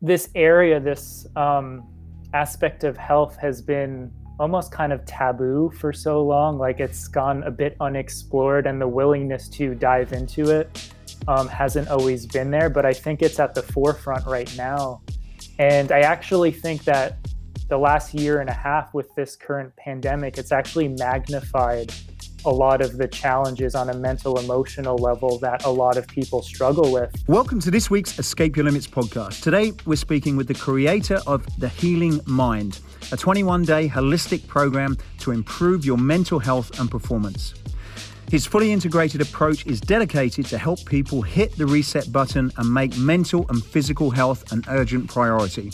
this area, this aspect of health has been almost kind of taboo for so long. Like it's gone a bit unexplored, and the willingness to dive into it hasn't always been there. But I think it's at the forefront right now. And I actually think that the last year and a half with this current pandemic, it's actually magnified a lot of the challenges on a mental, emotional level that a lot of people struggle with. Welcome to this week's Escape Your Limits podcast. Today, we're speaking with the creator of The Healing Mind, a 21-day holistic program to improve your mental health and performance. His fully integrated approach is dedicated to help people hit the reset button and make mental and physical health an urgent priority.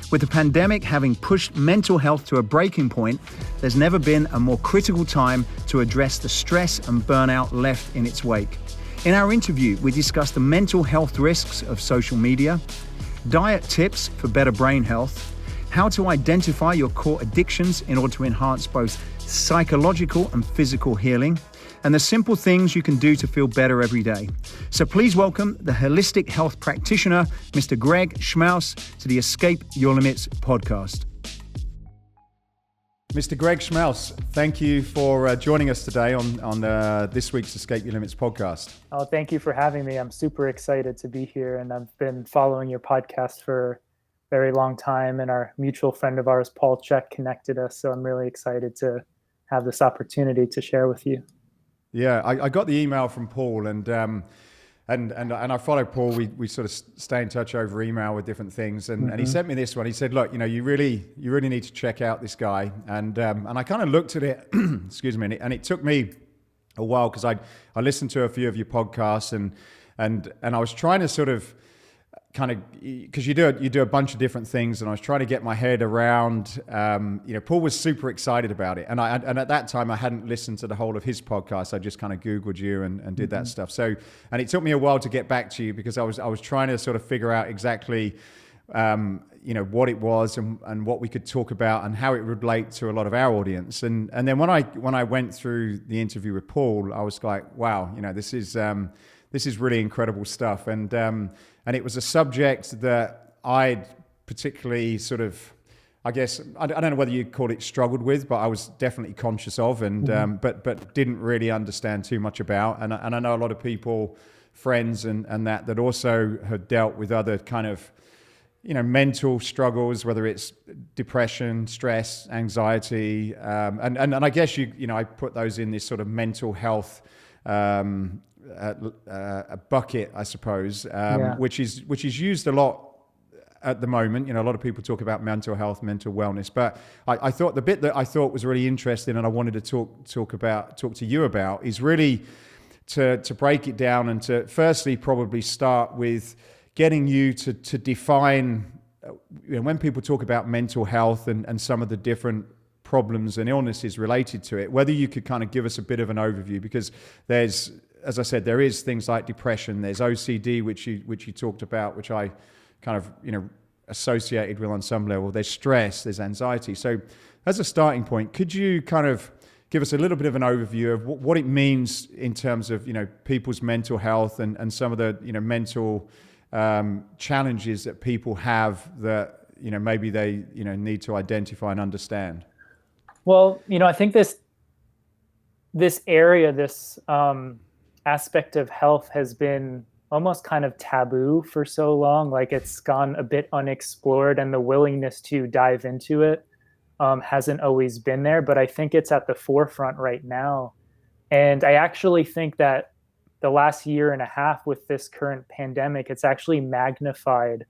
With the pandemic having pushed mental health to a breaking point, there's never been a more critical time to address the stress and burnout left in its wake. In our interview, we discuss the mental health risks of social media, diet tips for better brain health, how to identify your core addictions in order to enhance both psychological and physical healing, and the simple things you can do to feel better every day. So please welcome the holistic health practitioner, Mr. Greg Schmaus, to the Escape Your Limits podcast. Mr. Greg Schmaus, thank you for joining us today on this week's Escape Your Limits podcast. Oh, thank you for having me. I'm super excited to be here, and I've been following your podcast for a very long time, and our mutual friend of ours, Paul Chek, connected us. So I'm really excited to have this opportunity to share with you. Yeah, I got the email from Paul, and I follow Paul. We sort of stay in touch over email with different things, and he sent me this one. He said, "Look, you really need to check out this guy." And I kind of looked at it, excuse me, and it took me a while because I listened to a few of your podcasts, and I was trying to sort of because you do a bunch of different things, and I was trying to get my head around. Paul was super excited about it, and at that time I hadn't listened to the whole of his podcast. I just kind of Googled you and did that stuff. So, and it took me a while to get back to you because I was trying to sort of figure out exactly what it was and what we could talk about and how it would relate to a lot of our audience. And then when I went through the interview with Paul, I was like, wow, this is really incredible stuff. And it was a subject that I'd particularly sort of, I guess, I don't know whether you'd call it struggled with, but I was definitely conscious of, and but didn't really understand too much about. And I know a lot of people, friends and that also have dealt with other kind of, mental struggles, whether it's depression, stress, anxiety, and I guess I put those in this sort of mental health a bucket, I suppose, which is used a lot at the moment. A lot of people talk about mental health, mental wellness, but I thought the bit that I thought was really interesting and I wanted to talk to you about is really to break it down and to firstly probably start with getting you to define, when people talk about mental health and some of the different problems and illnesses related to it, whether you could kind of give us a bit of an overview, because there's, as I said, there is things like depression, there's OCD, which you talked about, which I kind of, associated with on some level. There's stress, there's anxiety. So as a starting point, could you kind of give us a little bit of an overview of what it means in terms of, people's mental health and some of the, mental challenges that people have that, maybe they, need to identify and understand? Well, I think this area, this aspect of health has been almost kind of taboo for so long. Like it's gone a bit unexplored, and the willingness to dive into it hasn't always been there. But I think it's at the forefront right now. And I actually think that the last year and a half with this current pandemic, it's actually magnified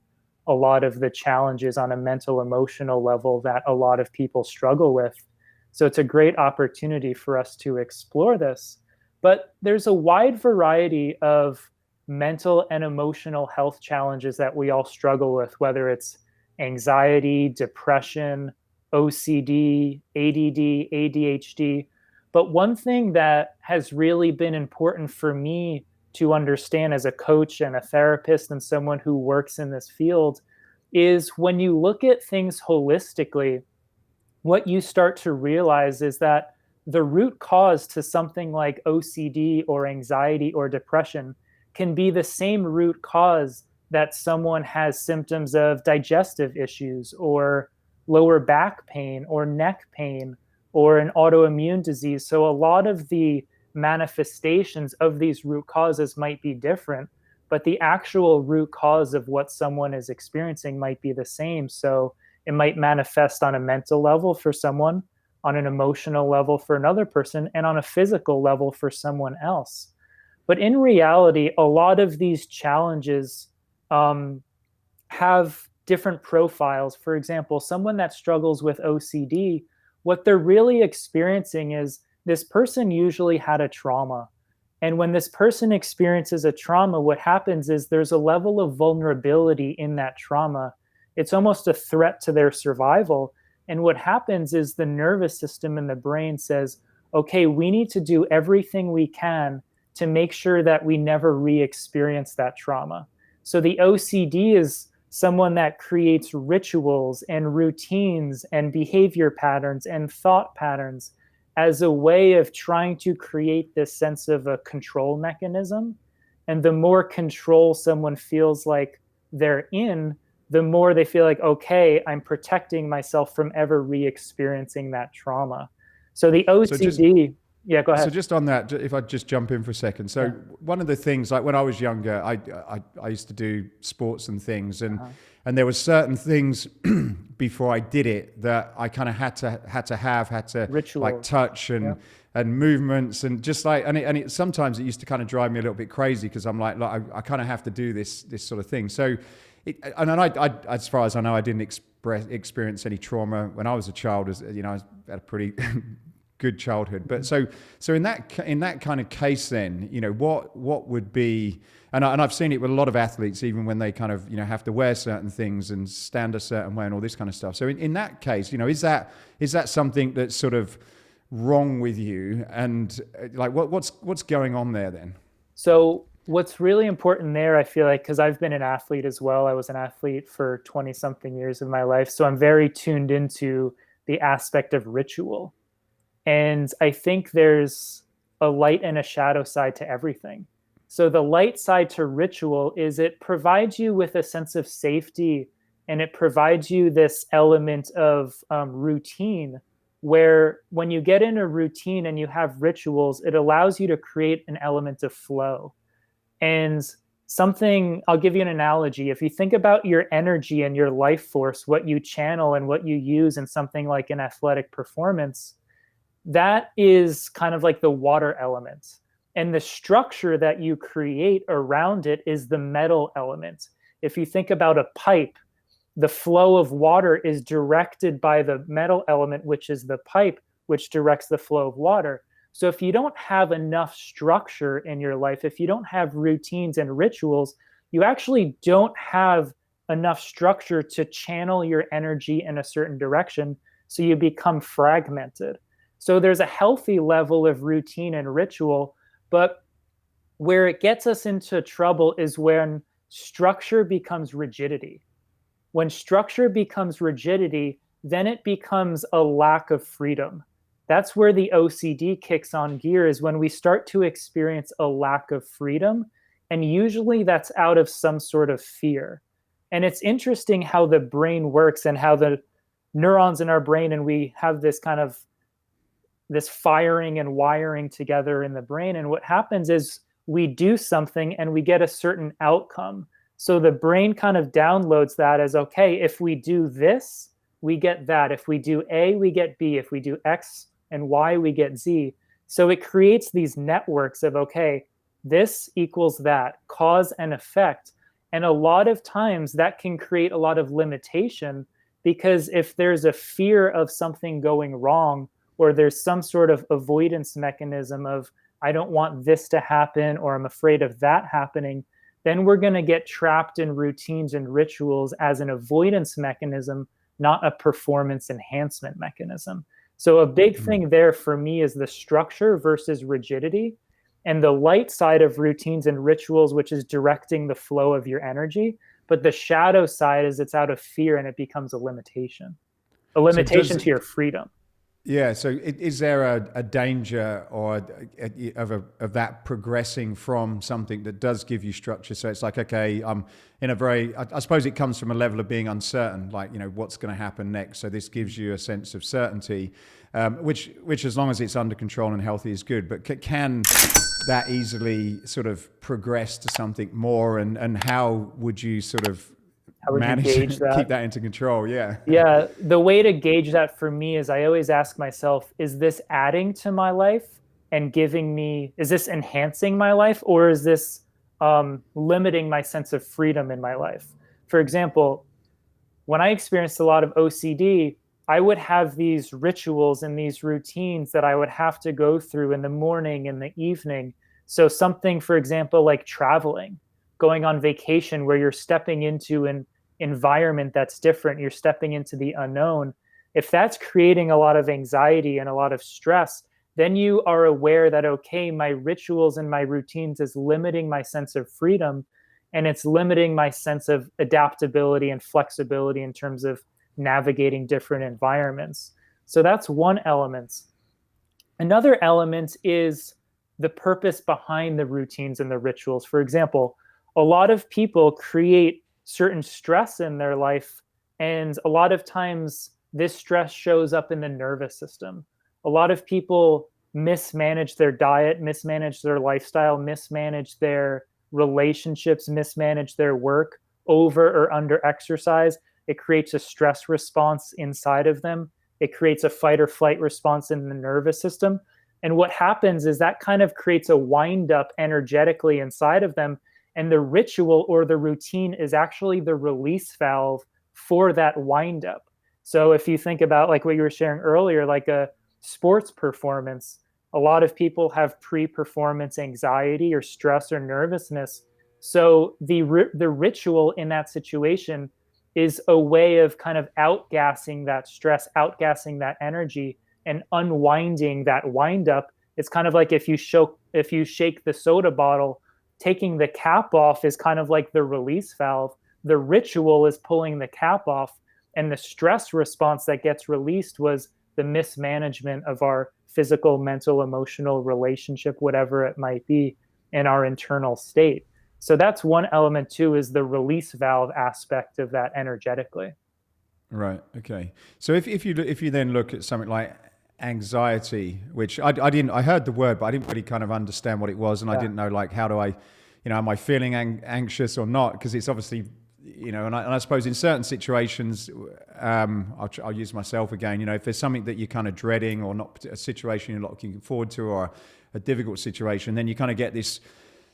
a lot of the challenges on a mental, emotional level that a lot of people struggle with. So it's a great opportunity for us to explore this. But there's a wide variety of mental and emotional health challenges that we all struggle with, whether it's anxiety, depression, OCD, ADD, ADHD. But one thing that has really been important for me to understand as a coach and a therapist and someone who works in this field is when you look at things holistically, what you start to realize is that the root cause to something like OCD or anxiety or depression can be the same root cause that someone has symptoms of digestive issues or lower back pain or neck pain or an autoimmune disease. So a lot of the manifestations of these root causes might be different, but the actual root cause of what someone is experiencing might be the same. So it might manifest on a mental level for someone, on an emotional level for another person, and on a physical level for someone else. But in reality, a lot of these challenges have different profiles. For example, someone that struggles with OCD, what they're really experiencing is this person usually had a trauma. And when this person experiences a trauma, what happens is there's a level of vulnerability in that trauma. It's almost a threat to their survival. And what happens is the nervous system in the brain says, okay, we need to do everything we can to make sure that we never re-experience that trauma. So the OCD is someone that creates rituals and routines and behavior patterns and thought patterns as a way of trying to create this sense of a control mechanism. And the more control someone feels like they're in, the more they feel like, okay, I'm protecting myself from ever re-experiencing that trauma. So the So just OCD, yeah, go so ahead. just on that, if I just jump in for a second. So Yeah. one of the things, like when I was younger, I used to do sports and things, Uh-huh. and there were certain things before I did it that I kind of had to like Rituals. touch Yeah. and movements and just like sometimes it used to kind of drive me a little bit crazy because I'm like, look, I kind of have to do this sort of thing. So as far as I know, I didn't experience any trauma when I was a child. As you know, I had a pretty good childhood. But so in that kind of case, then what would be, and I've seen it with a lot of athletes, even when they kind of have to wear certain things and stand a certain way and all this kind of stuff. So in that case, is that something that's sort of wrong with you, and like what's going on there then? So what's really important there, I feel like, because I've been an athlete as well. I was an athlete for 20 something years of my life. So I'm very tuned into the aspect of ritual. And I think there's a light and a shadow side to everything. So the light side to ritual is it provides you with a sense of safety, and it provides you this element of routine, where when you get in a routine and you have rituals, it allows you to create an element of flow. And something, I'll give you an analogy. If you think about your energy and your life force, what you channel and what you use in something like an athletic performance, that is kind of like the water element. And the structure that you create around it is the metal element. If you think about a pipe, the flow of water is directed by the metal element, which is the pipe, which directs the flow of water. So if you don't have enough structure in your life, if you don't have routines and rituals, you actually don't have enough structure to channel your energy in a certain direction. So you become fragmented. So there's a healthy level of routine and ritual, but where it gets us into trouble is when structure becomes rigidity. When structure becomes rigidity, then it becomes a lack of freedom. That's where the OCD kicks on gear, is when we start to experience a lack of freedom. And usually that's out of some sort of fear. And it's interesting how the brain works and how the neurons in our brain, and we have this kind of this firing and wiring together in the brain. And what happens is we do something and we get a certain outcome. So the brain kind of downloads that as, okay, if we do this, we get that. If we do A, we get B. If we do X and Y, we get Z. So it creates these networks of, okay, this equals that, cause and effect. And a lot of times that can create a lot of limitation, because if there's a fear of something going wrong, or there's some sort of avoidance mechanism of, I don't want this to happen, or I'm afraid of that happening, then we're going to get trapped in routines and rituals as an avoidance mechanism, not a performance enhancement mechanism. So a big thing there for me is the structure versus rigidity, and the light side of routines and rituals, which is directing the flow of your energy. But the shadow side is it's out of fear and it becomes a So limitation does to your freedom. Yeah. So is there a danger or of that progressing from something that does give you structure? So it's like, okay, I'm in a very, I suppose it comes from a level of being uncertain, like, what's going to happen next. So this gives you a sense of certainty, which as long as it's under control and healthy is good. But can that easily sort of progress to something more? And how would you sort of How would you manage to gauge keep that? that into control? Yeah. Yeah, the way to gauge that for me is I always ask myself, is this adding to my life and giving me, is this enhancing my life, or is this limiting my sense of freedom in my life? For example, when I experienced a lot of OCD, I would have these rituals and these routines that I would have to go through in the morning and the evening. So something, for example, like traveling, going on vacation where you're stepping into an environment that's different, you're stepping into the unknown. If that's creating a lot of anxiety and a lot of stress, then you are aware that, okay, my rituals and my routines is limiting my sense of freedom, and it's limiting my sense of adaptability and flexibility in terms of navigating different environments. So that's one element. Another element is the purpose behind the routines and the rituals. For example, a lot of people create certain stress in their life, and a lot of times this stress shows up in the nervous system. A lot of people mismanage their diet, mismanage their lifestyle, mismanage their relationships, mismanage their work, over or under exercise. It creates a stress response inside of them. It creates a fight or flight response in the nervous system. And what happens is that kind of creates a wind up energetically inside of them. And the ritual or the routine is actually the release valve for that wind up. So if you think about like what you were sharing earlier, like a sports performance, a lot of people have pre-performance anxiety or stress or nervousness. So the ritual in that situation is a way of kind of outgassing that stress, outgassing that energy, and unwinding that wind up. It's kind of like if you shake the soda bottle, taking the cap off is kind of like the release valve. The ritual is pulling the cap off, and the stress response that gets released was the mismanagement of our physical, mental, emotional relationship, whatever it might be, in our internal state. So that's one element too, is the release valve aspect of that energetically. Right. Okay. So if you then look at something like anxiety, which I didn't, I heard the word, but I didn't really kind of understand what it was, and I Yeah. didn't know, like, how do I, am I feeling anxious or not? Because it's obviously, and I suppose in certain situations, I'll use myself again. If there's something that you're kind of dreading, or not a situation you're not looking forward to, or a difficult situation, then you kind of get this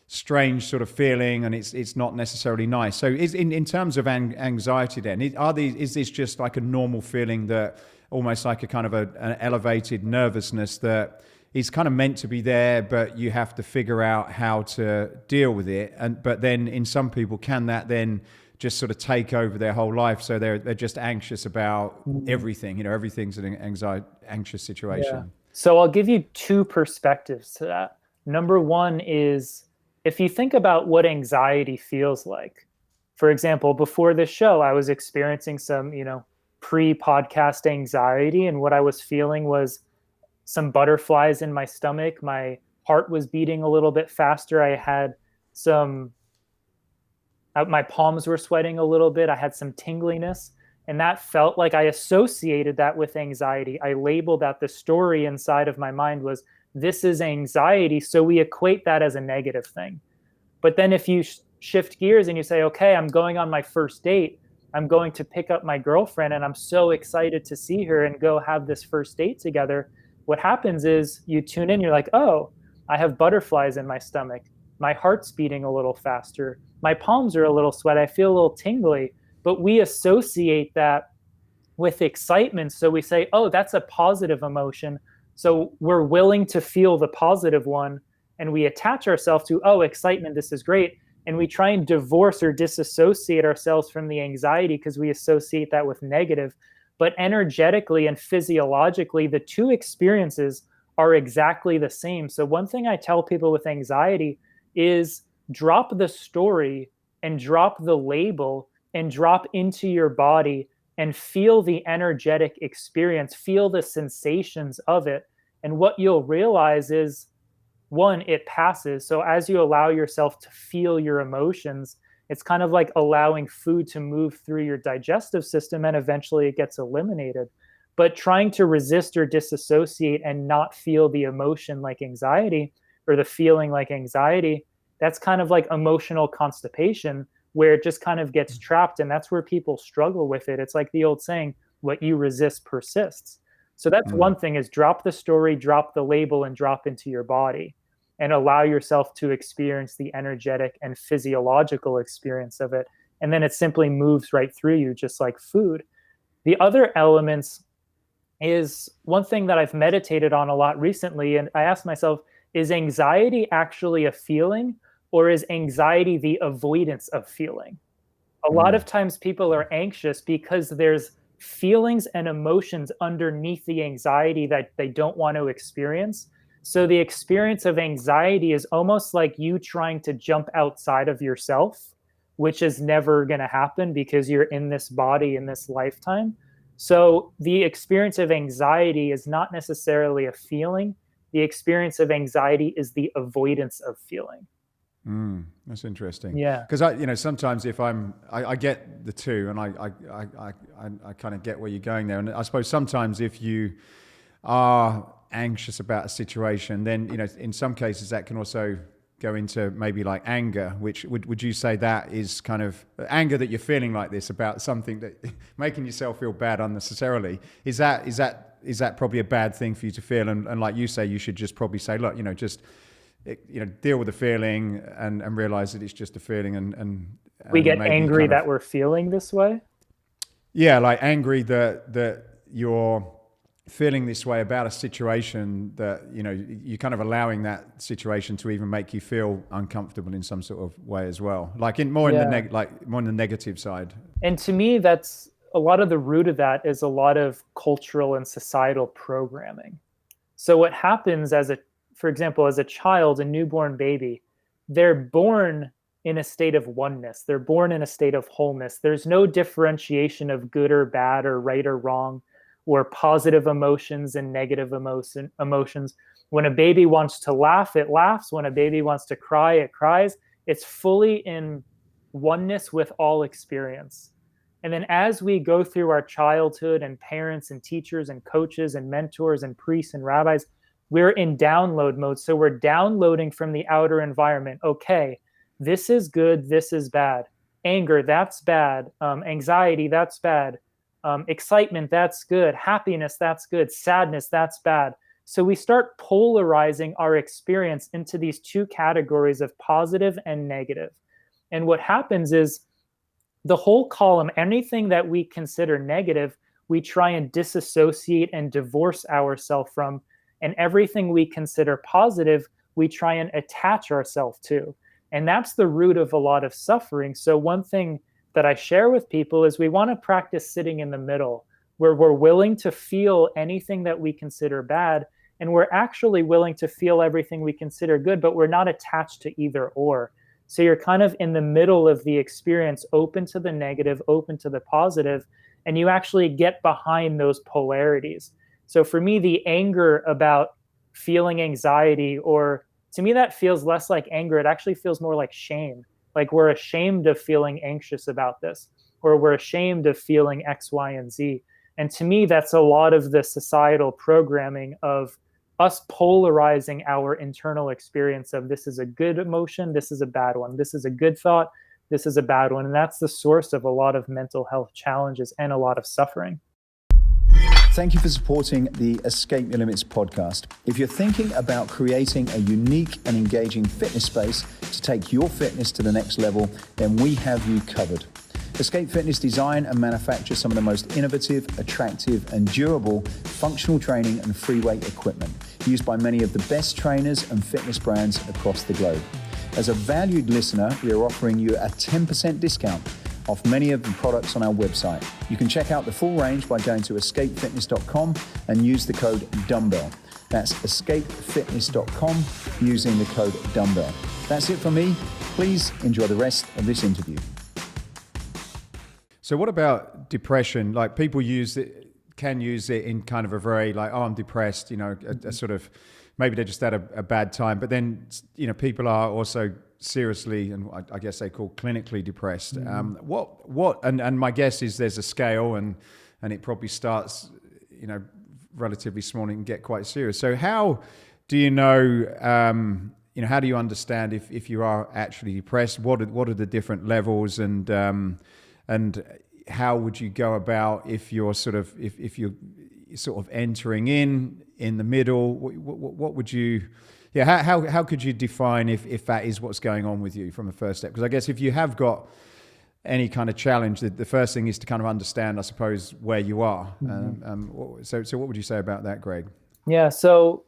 strange sort of feeling, and it's not necessarily nice. So is in terms of anxiety then, is this just like a normal feeling, that almost like a kind of an elevated nervousness that is kind of meant to be there, but you have to figure out how to deal with it? But then in some people, can that then just sort of take over their whole life, so they're just anxious about Mhm. everything? Everything's an anxious Yeah. situation. So I'll give you two perspectives to that. Number one is, if you think about what anxiety feels like. For example, before this show, I was experiencing some, pre-podcast anxiety, and what I was feeling was some butterflies in my stomach. My heart was beating a little bit faster. I had some my palms were sweating a little bit. I had some tingliness, and that felt like I associated that with anxiety. I labeled that, the story inside of my mind was, this is anxiety. So we equate that as a negative thing. But then if you shift gears and you say, okay, I'm going on my first date, I'm going to pick up my girlfriend, and I'm so excited to see her and go have this first date together. What happens is you tune in, you're like, oh, I have butterflies in my stomach. My heart's beating a little faster. My palms are a little sweaty. I feel a little tingly. But we associate that with excitement. So we say, oh, that's a positive emotion. So we're willing to feel the positive one. And we attach ourselves to, oh, excitement, this is great. And we try and divorce or disassociate ourselves from the anxiety because we associate that with negative. But energetically and physiologically, the two experiences are exactly the same. So one thing I tell people with anxiety is, drop the story and drop the label and drop into your body and feel the energetic experience, feel the sensations of it. And what you'll realize is, one, it passes. So as you allow yourself to feel your emotions, it's kind of like allowing food to move through your digestive system, and eventually it gets eliminated. But trying to resist or disassociate and not feel the emotion like anxiety, or the feeling like anxiety, that's kind of like emotional constipation, where it just kind of gets trapped. And that's where people struggle with it. It's like the old saying, what you resist persists. So that's one thing, is drop the story, drop the label, and drop into your body and allow yourself to experience the energetic and physiological experience of it. And then it simply moves right through you, just like food. The other elements is one thing that I've meditated on a lot recently. And I asked myself, is anxiety actually a feeling, or is anxiety the avoidance of feeling? A lot of times people are anxious because there's feelings and emotions underneath the anxiety that they don't want to experience. So the experience of anxiety is almost like you trying to jump outside of yourself, which is never going to happen because you're in this body in this lifetime. So the experience of anxiety is not necessarily a feeling. The experience of anxiety is the avoidance of feeling. That's interesting. Yeah. Because sometimes if I get the two, and I kind of get where you're going there. And I suppose sometimes if you are anxious about a situation, then, in some cases that can also go into maybe like anger, which would you say that is kind of anger that you're feeling like this about something that making yourself feel bad unnecessarily? Is that probably a bad thing for you to feel? And like you say, you should just probably say, look, just deal with the feeling and realize that it's just a feeling, and we get angry that we're feeling this way. Yeah, like angry that you're feeling this way about a situation, that you're kind of allowing that situation to even make you feel uncomfortable in some sort of way as well, like more in the negative side. And to me, that's a lot of the root of that is a lot of cultural and societal programming. So what happens for example, as a child, a newborn baby, they're born in a state of oneness. They're born in a state of wholeness. There's no differentiation of good or bad, or right or wrong, or positive emotions and negative emotions. When a baby wants to laugh, it laughs. When a baby wants to cry, it cries. It's fully in oneness with all experience. And then as we go through our childhood, and parents and teachers and coaches and mentors and priests and rabbis, we're in download mode. So we're downloading from the outer environment. Okay, this is good, this is bad. Anger, that's bad. Anxiety, that's bad. Excitement, that's good. Happiness, that's good. Sadness, that's bad. So we start polarizing our experience into these two categories of positive and negative. And what happens is the whole column, anything that we consider negative, we try and disassociate and divorce ourselves from. And everything we consider positive, we try and attach ourselves to. And that's the root of a lot of suffering. So one thing that I share with people is we want to practice sitting in the middle, where we're willing to feel anything that we consider bad, and we're actually willing to feel everything we consider good, but we're not attached to either or. So you're kind of in the middle of the experience, open to the negative, open to the positive, and you actually get behind those polarities. So for me, the anger about feeling anxiety, or to me, that feels less like anger. It actually feels more like shame. Like we're ashamed of feeling anxious about this, or we're ashamed of feeling X, Y, and Z. And to me, that's a lot of the societal programming of us polarizing our internal experience of this is a good emotion, this is a bad one, this is a good thought, this is a bad one. And that's the source of a lot of mental health challenges and a lot of suffering. Thank you for supporting the Escape Your Limits podcast. If you're thinking about creating a unique and engaging fitness space to take your fitness to the next level, then we have you covered. Escape Fitness design and manufacture some of the most innovative, attractive, and durable functional training and free weight equipment used by many of the best trainers and fitness brands across the globe. As a valued listener, we are offering you a 10% discount off many of the products on our website. You can check out the full range by going to escapefitness.com and use the code dumbbell. That's escapefitness.com using the code dumbbell. That's it from me. Please enjoy the rest of this interview. So what about depression, like people can use it in kind of a very like, oh, I'm depressed, a sort of, maybe they just had a bad time. But then, people are also seriously, and I guess they call clinically depressed. And my guess is there's a scale, and it probably starts, relatively small and can get quite serious. So how do you know, how do you understand if you are actually depressed? What are the different levels, and how would you go about if you're sort of entering in the middle? What would you, how could you define if that is what's going on with you from a first step? Because I guess if you have got any kind of challenge, the first thing is to kind of understand, I suppose, where you are. So what would you say about that, Greg? Yeah, so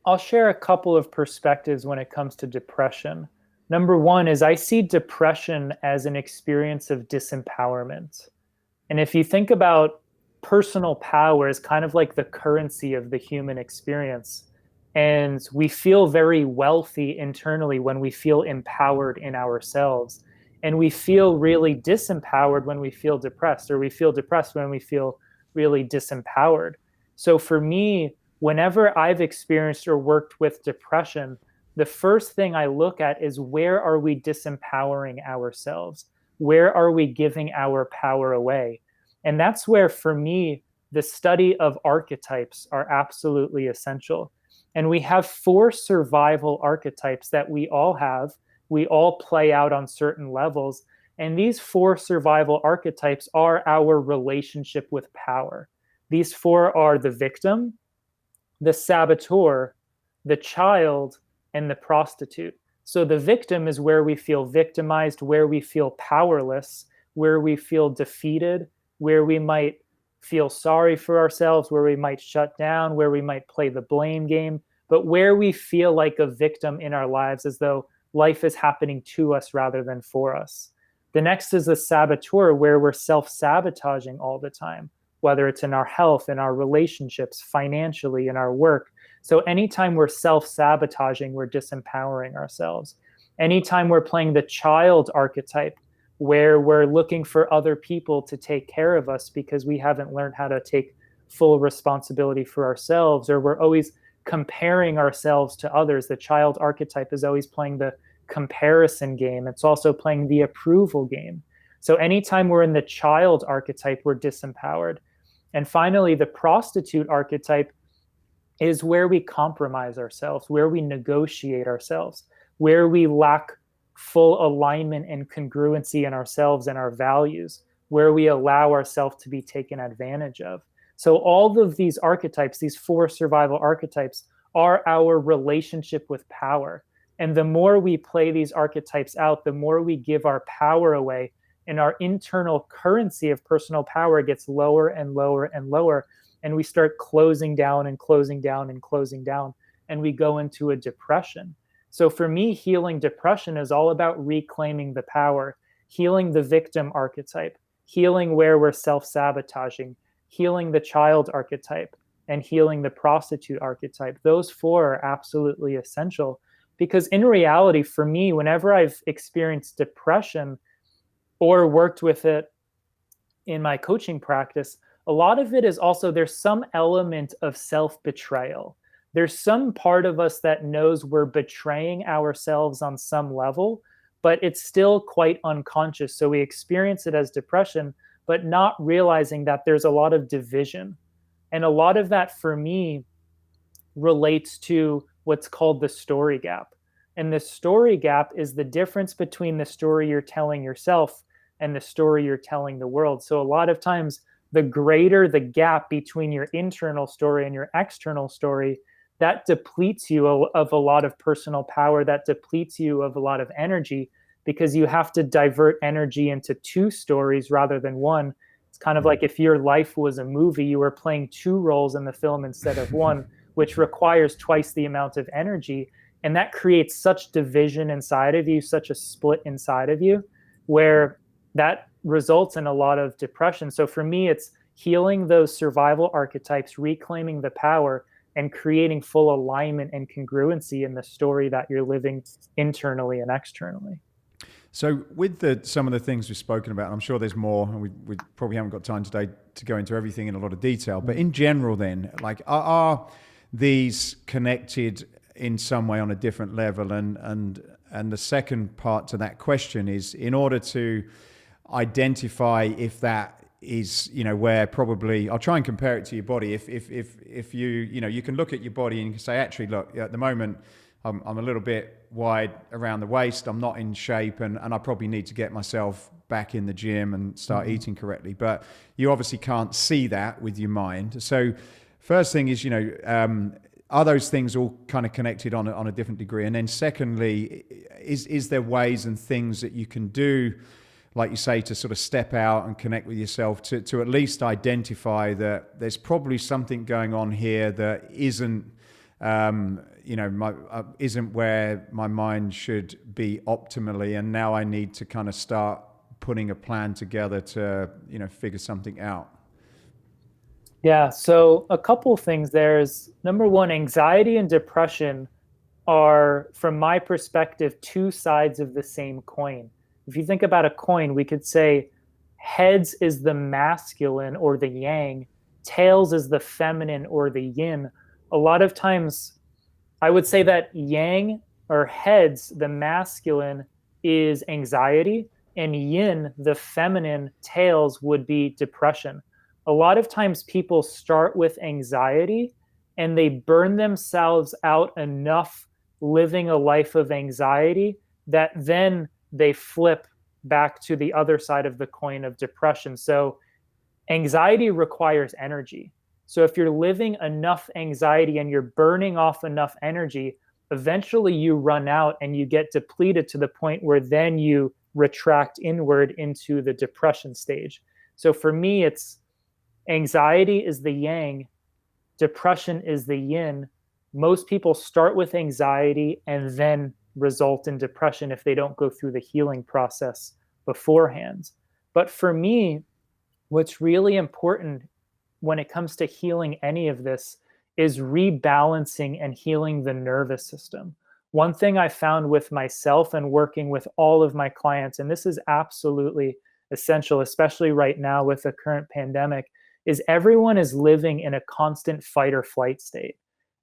I'll share a couple of perspectives when it comes to depression. Number one is I see depression as an experience of disempowerment. And if you think about personal power as kind of like the currency of the human experience, and we feel very wealthy internally when we feel empowered in ourselves, and we feel really disempowered when we feel depressed, or we feel depressed when we feel really disempowered. So for me, whenever I've experienced or worked with depression, the first thing I look at is, where are we disempowering ourselves? Where are we giving our power away? And that's where, for me, the study of archetypes are absolutely essential. And we have 4 survival archetypes that we all have. We all play out on certain levels. And these 4 survival archetypes are our relationship with power. These 4 are the victim, the saboteur, the child, and the prostitute. So the victim is where we feel victimized, where we feel powerless, where we feel defeated, where we might feel sorry for ourselves, where we might shut down, where we might play the blame game, but where we feel like a victim in our lives, as though life is happening to us rather than for us. The next is the saboteur, where we're self-sabotaging all the time, whether it's in our health, in our relationships, financially, in our work. So anytime we're self-sabotaging, we're disempowering ourselves. Anytime we're playing the child archetype, where we're looking for other people to take care of us because we haven't learned how to take full responsibility for ourselves, or we're always comparing ourselves to others. The child archetype is always playing the comparison game. It's also playing the approval game. So anytime we're in the child archetype, we're disempowered. And finally, the prostitute archetype is where we compromise ourselves, where we negotiate ourselves, where we lack full alignment and congruency in ourselves and our values, where we allow ourselves to be taken advantage of. So all of these archetypes, these 4 survival archetypes, are our relationship with power. And the more we play these archetypes out, the more we give our power away, and our internal currency of personal power gets lower and lower and lower. And we start closing down and closing down and closing down, and we go into a depression. So for me, healing depression is all about reclaiming the power, healing the victim archetype, healing where we're self-sabotaging, healing the child archetype, and healing the prostitute archetype. Those 4 are absolutely essential, because in reality, for me, whenever I've experienced depression or worked with it in my coaching practice, a lot of it is also, there's some element of self-betrayal. There's some part of us that knows we're betraying ourselves on some level, but it's still quite unconscious. So we experience it as depression, but not realizing that there's a lot of division. And a lot of that, for me, relates to what's called the story gap. And the story gap is the difference between the story you're telling yourself and the story you're telling the world. So a lot of times, the greater the gap between your internal story and your external story, that depletes you of a lot of personal power, that depletes you of a lot of energy, because you have to divert energy into 2 stories rather than 1. It's kind of like if your life was a movie, you were playing 2 roles in the film instead of 1, which requires twice the amount of energy. And that creates such division inside of you, such a split inside of you, where that results in a lot of depression. So for me, it's healing those survival archetypes, reclaiming the power, and creating full alignment and congruency in the story that you're living internally and externally. So with some of the things we've spoken about, I'm sure there's more, and we probably haven't got time today to go into everything in a lot of detail, but in general then, like are these connected in some way on a different level? And the second part to that question is, in order to identify if that is, where probably, I'll try and compare it to your body. If you can look at your body and you can say, actually, look, at the moment, I'm a little bit wide around the waist. I'm not in shape, and I probably need to get myself back in the gym and start eating correctly. But you obviously can't see that with your mind. So first thing is, are those things all kind of connected on a different degree? And then secondly, is there ways and things that you can do, like you say, to sort of step out and connect with yourself to at least identify that there's probably something going on here that isn't isn't where my mind should be optimally, and now I need to kind of start putting a plan together to figure something out? Yeah, so a couple things. There's number one, anxiety and depression are, from my perspective, two sides of the same coin. If you think about a coin, we could say heads is the masculine or the yang, tails is the feminine or the yin. A lot of times I would say that yang, or heads, the masculine, is anxiety, and yin, the feminine, tails, would be depression. A lot of times people start with anxiety and they burn themselves out enough living a life of anxiety that then they flip back to the other side of the coin of depression. So anxiety requires energy. So if you're living enough anxiety and you're burning off enough energy, eventually you run out and you get depleted to the point where then you retract inward into the depression stage. So for me, it's anxiety is the yang, depression is the yin. Most people start with anxiety and then result in depression if they don't go through the healing process beforehand. But for me, what's really important when it comes to healing any of this is rebalancing and healing the nervous system. One thing I found with myself and working with all of my clients, and this is absolutely essential, especially right now with the current pandemic, is everyone is living in a constant fight or flight state.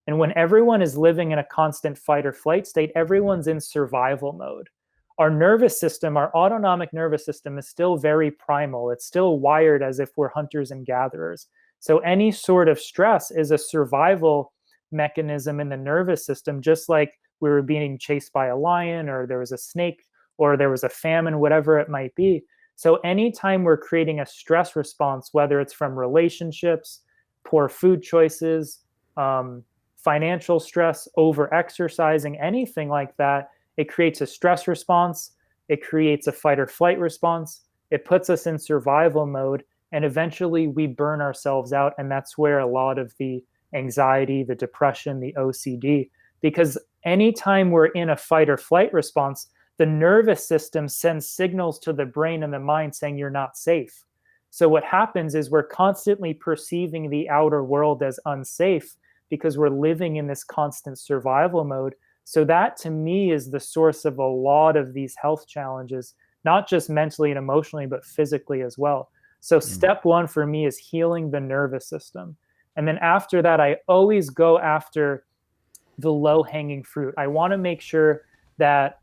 And when everyone is living in a constant fight or flight state, everyone's in survival mode. Our nervous system, our autonomic nervous system, is still very primal. It's still wired as if we're hunters and gatherers. So any sort of stress is a survival mechanism in the nervous system, just like we were being chased by a lion, or there was a snake, or there was a famine, whatever it might be. So anytime we're creating a stress response, whether it's from relationships, poor food choices, financial stress, over-exercising, anything like that, it creates a stress response, it creates a fight or flight response, it puts us in survival mode, and eventually we burn ourselves out. And that's where a lot of the anxiety, the depression, the OCD, because anytime we're in a fight or flight response, the nervous system sends signals to the brain and the mind saying you're not safe. So what happens is we're constantly perceiving the outer world as unsafe because we're living in this constant survival mode. So that, to me, is the source of a lot of these health challenges, not just mentally and emotionally, but physically as well. So step one for me is healing the nervous system. And then after that, I always go after the low-hanging fruit. I want to make sure that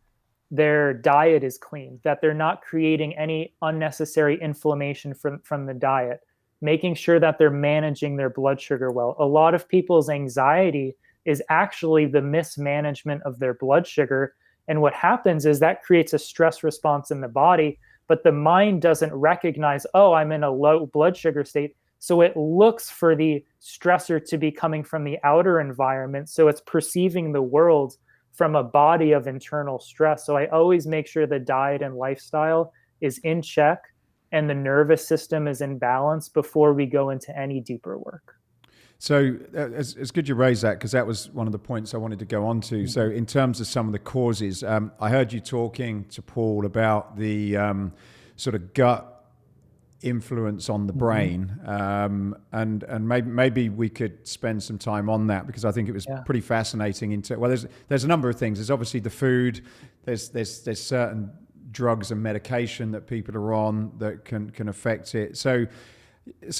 their diet is clean, that they're not creating any unnecessary inflammation from the diet, making sure that they're managing their blood sugar well. A lot of people's anxiety is actually the mismanagement of their blood sugar. And what happens is that creates a stress response in the body, but the mind doesn't recognize, oh, I'm in a low blood sugar state. So it looks for the stressor to be coming from the outer environment. So it's perceiving the world from a body of internal stress. So I always make sure the diet and lifestyle is in check and the nervous system is in balance before we go into any deeper work. So it's good you raised that, because that was one of the points I wanted to go on to. So in terms of some of the causes, I heard you talking to Paul about the sort of gut influence on the brain, and maybe we could spend some time on that, because I think it was pretty fascinating. Well, there's a number of things. There's obviously the food. There's certain drugs and medication that people are on that can affect it. So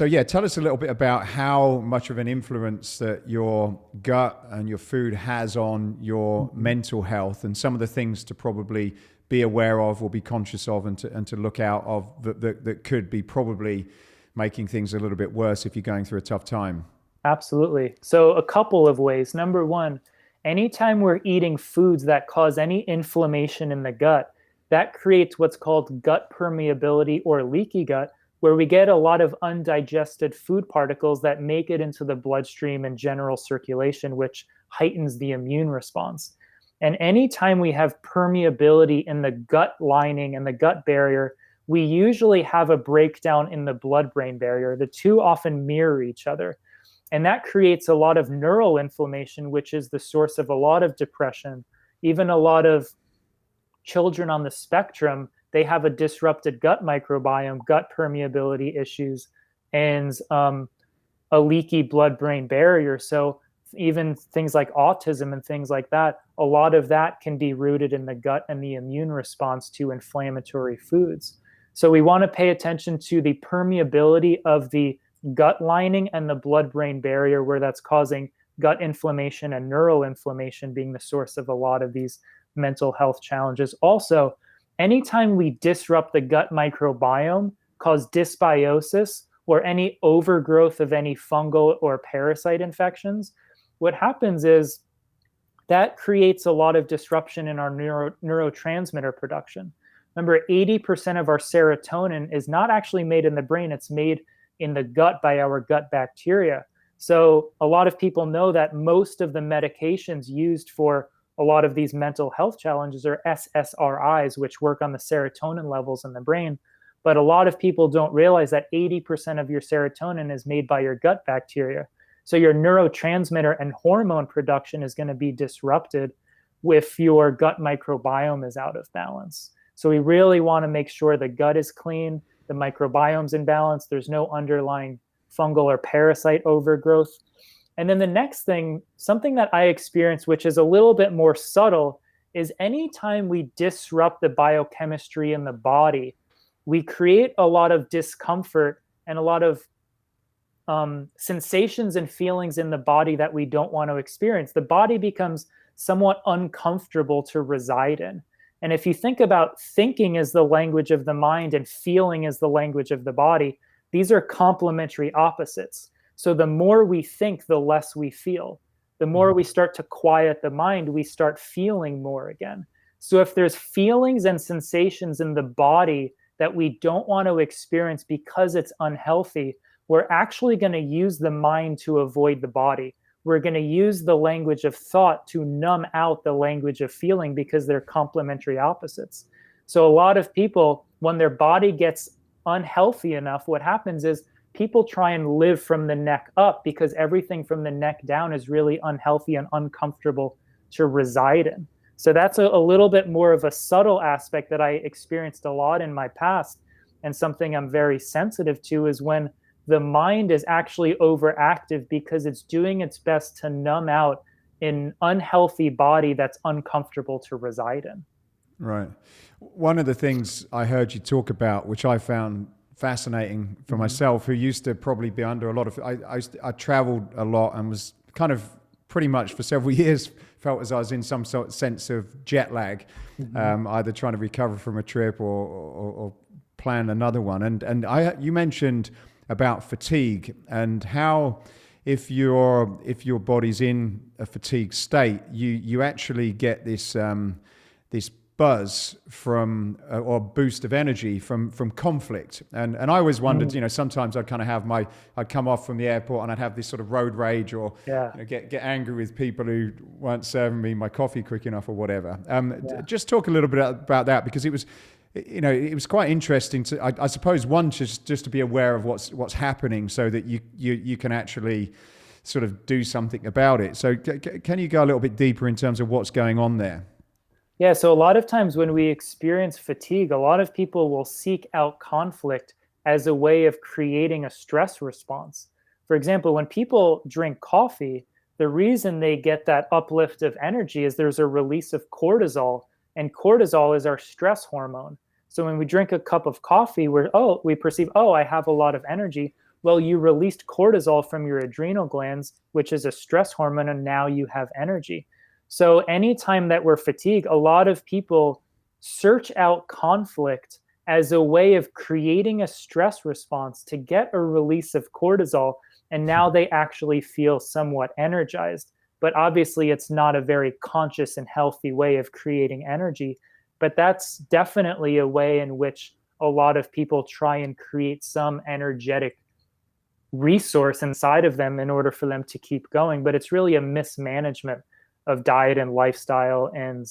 yeah, tell us a little bit about how much of an influence that your gut and your food has on your mental health, and some of the things to probably be aware of or be conscious of, and to look out of that could be probably making things a little bit worse if you're going through a tough time. Absolutely. So a couple of ways. Number one, anytime we're eating foods that cause any inflammation in the gut, that creates what's called gut permeability or leaky gut, where we get a lot of undigested food particles that make it into the bloodstream and general circulation, which heightens the immune response. And anytime we have permeability in the gut lining and the gut barrier, we usually have a breakdown in the blood-brain barrier. The two often mirror each other. And that creates a lot of neural inflammation, which is the source of a lot of depression. Even a lot of children on the spectrum, they have a disrupted gut microbiome, gut permeability issues, and a leaky blood-brain barrier. So even things like autism and things like that, a lot of that can be rooted in the gut and the immune response to inflammatory foods. So we want to pay attention to the permeability of the gut lining and the blood-brain barrier, where that's causing gut inflammation and neural inflammation being the source of a lot of these mental health challenges. Also, anytime we disrupt the gut microbiome, cause dysbiosis or any overgrowth of any fungal or parasite infections, what happens is that creates a lot of disruption in our neurotransmitter production. Remember, 80% of our serotonin is not actually made in the brain, it's made in the gut by our gut bacteria. So a lot of people know that most of the medications used for a lot of these mental health challenges are SSRIs, which work on the serotonin levels in the brain. But a lot of people don't realize that 80% of your serotonin is made by your gut bacteria. So your neurotransmitter and hormone production is going to be disrupted if your gut microbiome is out of balance. So we really want to make sure the gut is clean, the microbiome's in balance, there's no underlying fungal or parasite overgrowth. And then the next thing, something that I experience, which is a little bit more subtle, is anytime we disrupt the biochemistry in the body, we create a lot of discomfort and a lot of sensations and feelings in the body that we don't want to experience. The body becomes somewhat uncomfortable to reside in. And if you think about thinking as the language of the mind and feeling as the language of the body, these are complementary opposites. So the more we think, the less we feel. The more we start to quiet the mind, we start feeling more again. So if there's feelings and sensations in the body that we don't want to experience because it's unhealthy, we're actually going to use the mind to avoid the body. We're going to use the language of thought to numb out the language of feeling because they're complementary opposites. So a lot of people, when their body gets unhealthy enough, what happens is people try and live from the neck up because everything from the neck down is really unhealthy and uncomfortable to reside in. So that's a little bit more of a subtle aspect that I experienced a lot in my past. And something I'm very sensitive to is when the mind is actually overactive because it's doing its best to numb out an unhealthy body that's uncomfortable to reside in. Right. One of the things I heard you talk about, which I found fascinating for myself, who used to probably be under a lot of, I traveled a lot and was kind of pretty much for several years felt as I was in some sort of sense of jet lag, either trying to recover from a trip or plan another one. And you mentioned about fatigue and how if your body's in a fatigue state, you actually get this this buzz from or boost of energy from conflict. And I always wondered, sometimes I'd kind of I'd come off from the airport and I'd have this sort of road rage or get angry with people who weren't serving me my coffee quick enough or whatever. Just talk a little bit about that, because it was, it was quite interesting to, I suppose, one, just to be aware of what's happening so that you can actually sort of do something about it. So can you go a little bit deeper in terms of what's going on there? Yeah, so a lot of times when we experience fatigue, a lot of people will seek out conflict as a way of creating a stress response. For example, when people drink coffee, the reason they get that uplift of energy is there's a release of cortisol. And cortisol is our stress hormone. So when we drink a cup of coffee, we perceive, I have a lot of energy. Well, you released cortisol from your adrenal glands, which is a stress hormone, and now you have energy. So anytime that we're fatigued, a lot of people search out conflict as a way of creating a stress response to get a release of cortisol. And now they actually feel somewhat energized. But obviously, it's not a very conscious and healthy way of creating energy. But that's definitely a way in which a lot of people try and create some energetic resource inside of them in order for them to keep going. But it's really a mismanagement of diet and lifestyle and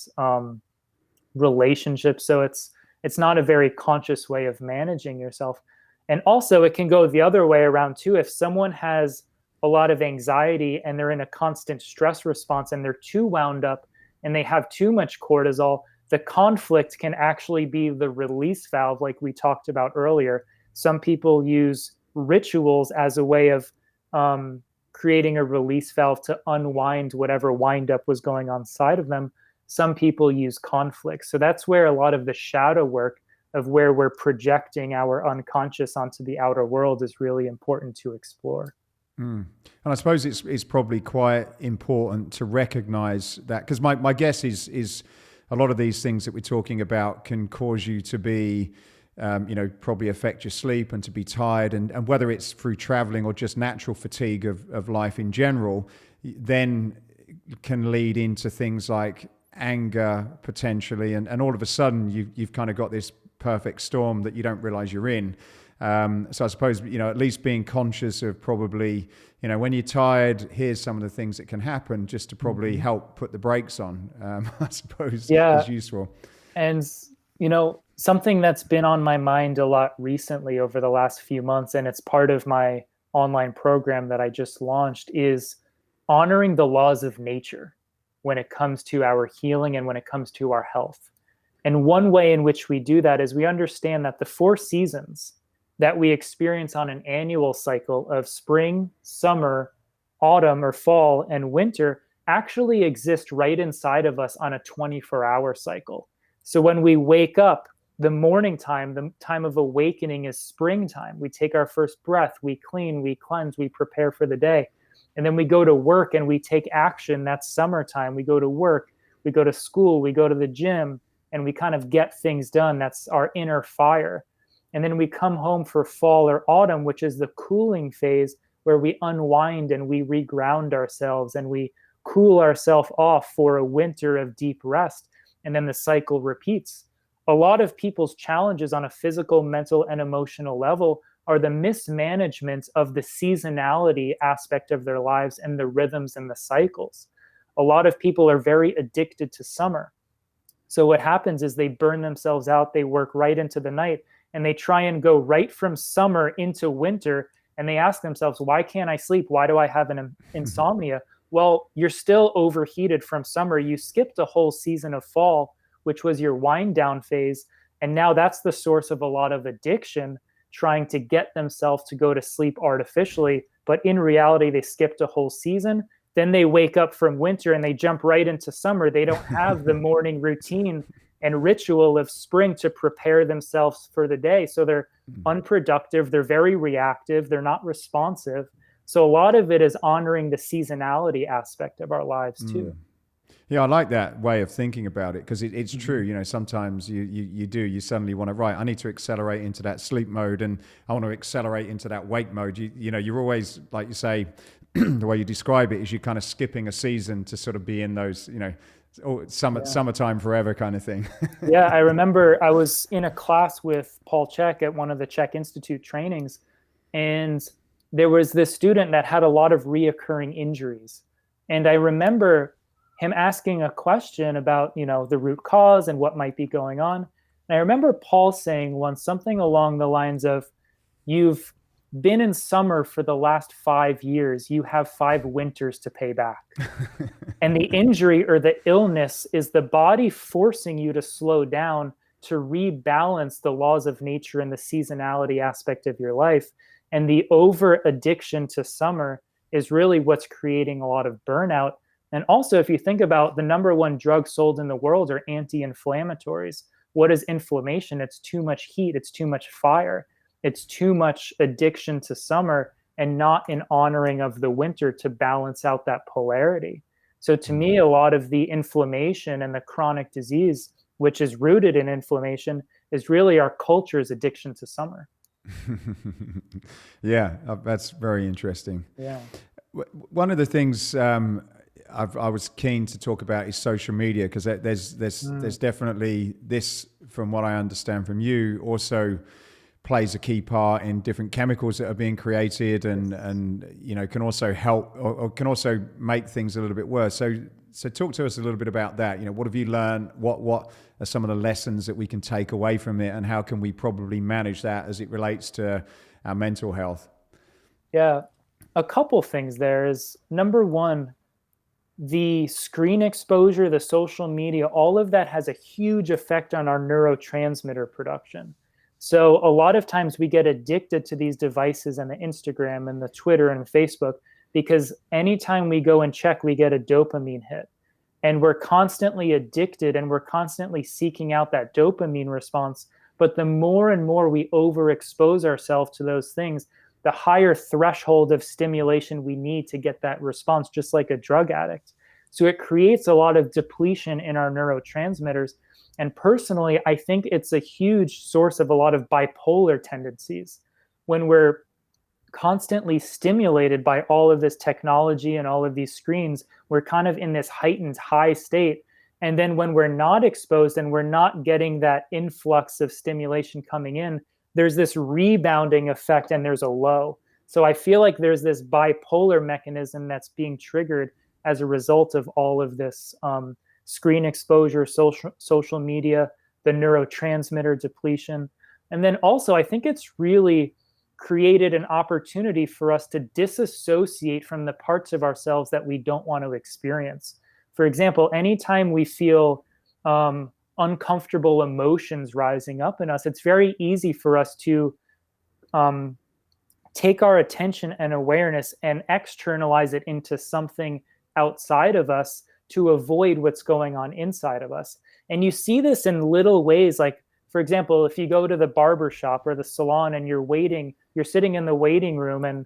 relationships. So it's not a very conscious way of managing yourself. And also it can go the other way around too. If someone has a lot of anxiety and they're in a constant stress response and they're too wound up and they have too much cortisol, the conflict can actually be the release valve, like we talked about earlier. Some people use rituals as a way of creating a release valve to unwind whatever wind up was going on inside of them. Some people use conflict. So that's where a lot of the shadow work of where we're projecting our unconscious onto the outer world is really important to explore. And I suppose it's probably quite important to recognize that, because my guess is a lot of these things that we're talking about can cause you to be, probably affect your sleep and to be tired. And whether it's through traveling or just natural fatigue of life in general, then can lead into things like anger potentially. And all of a sudden you've kind of got this perfect storm that you don't realize you're in. So I suppose, at least being conscious of probably, when you're tired, here's some of the things that can happen just to probably help put the brakes on, I suppose is useful. And, something that's been on my mind a lot recently over the last few months, and it's part of my online program that I just launched, is honoring the laws of nature when it comes to our healing and when it comes to our health. And one way in which we do that is we understand that the 4 seasons that we experience on an annual cycle of spring, summer, autumn, or fall, and winter actually exist right inside of us on a 24-hour cycle. So when we wake up, the morning time, the time of awakening, is springtime. We take our first breath, we clean, we cleanse, we prepare for the day. And then we go to work and we take action. That's summertime. We go to work, we go to school, we go to the gym, and we kind of get things done. That's our inner fire. And then we come home for fall or autumn, which is the cooling phase, where we unwind and we reground ourselves and we cool ourselves off for a winter of deep rest. And then the cycle repeats. A lot of people's challenges on a physical, mental, and emotional level are the mismanagement of the seasonality aspect of their lives and the rhythms and the cycles. A lot of people are very addicted to summer. So what happens is they burn themselves out, they work right into the night, and they try and go right from summer into winter, and they ask themselves, why can't I sleep? Why do I have an insomnia? Well, you're still overheated from summer. You skipped a whole season of fall, which was your wind down phase. And now that's the source of a lot of addiction, trying to get themselves to go to sleep artificially. But in reality, they skipped a whole season. Then they wake up from winter and they jump right into summer. They don't have the morning routine and ritual of spring to prepare themselves for the day. So they're unproductive. They're very reactive. They're not responsive. So a lot of it is honoring the seasonality aspect of our lives too. Yeah, I like that way of thinking about it, because it's true. Sometimes you suddenly want to, I need to accelerate into that sleep mode, and I want to accelerate into that wake mode. You're always, like you say, the way you describe it is you're kind of skipping a season to sort of be in those, summertime forever kind of thing. Yeah, I remember I was in a class with Paul Chek at one of the Chek Institute trainings, and there was this student that had a lot of reoccurring injuries. And I remember him asking a question about, the root cause and what might be going on. And I remember Paul saying once something along the lines of, you've been in summer for the last 5 years, you have 5 winters to pay back. And the injury or the illness is the body forcing you to slow down to rebalance the laws of nature and the seasonality aspect of your life. And the over addiction to summer is really what's creating a lot of burnout. And also, if you think about the number one drug sold in the world are anti-inflammatories. What is inflammation? It's too much heat, it's too much fire, it's too much addiction to summer and not an honoring of the winter to balance out that polarity. So to me, a lot of the inflammation and the chronic disease, which is rooted in inflammation, is really our culture's addiction to summer. Yeah, that's very interesting. Yeah. One of the things I was keen to talk about is social media, because there's definitely this, from what I understand from you, also plays a key part in different chemicals that are being created, and you know, can also help or can also make things a little bit worse. So talk to us a little bit about that. You know, what have you learned? What are some of the lessons that we can take away from it, and how can we probably manage that as it relates to our mental health? Yeah, a couple things there is, number one, the screen exposure, the social media, all of that has a huge effect on our neurotransmitter production. So a lot of times we get addicted to these devices and the Instagram and the Twitter and Facebook, because anytime we go and check, we get a dopamine hit. And we're constantly addicted and we're constantly seeking out that dopamine response. But the more and more we overexpose ourselves to those things, the higher threshold of stimulation we need to get that response, just like a drug addict. So it creates a lot of depletion in our neurotransmitters. And personally, I think it's a huge source of a lot of bipolar tendencies. When we're constantly stimulated by all of this technology and all of these screens, we're kind of in this heightened high state. And then when we're not exposed and we're not getting that influx of stimulation coming in, there's this rebounding effect and there's a low. So I feel like there's this bipolar mechanism that's being triggered as a result of all of this screen exposure, social media, the neurotransmitter depletion. And then also, I think it's really created an opportunity for us to disassociate from the parts of ourselves that we don't want to experience. For example, anytime we feel uncomfortable emotions rising up in us, it's very easy for us to take our attention and awareness and externalize it into something outside of us to avoid what's going on inside of us. And you see this in little ways, like, for example, if you go to the barber shop or the salon and you're sitting in the waiting room and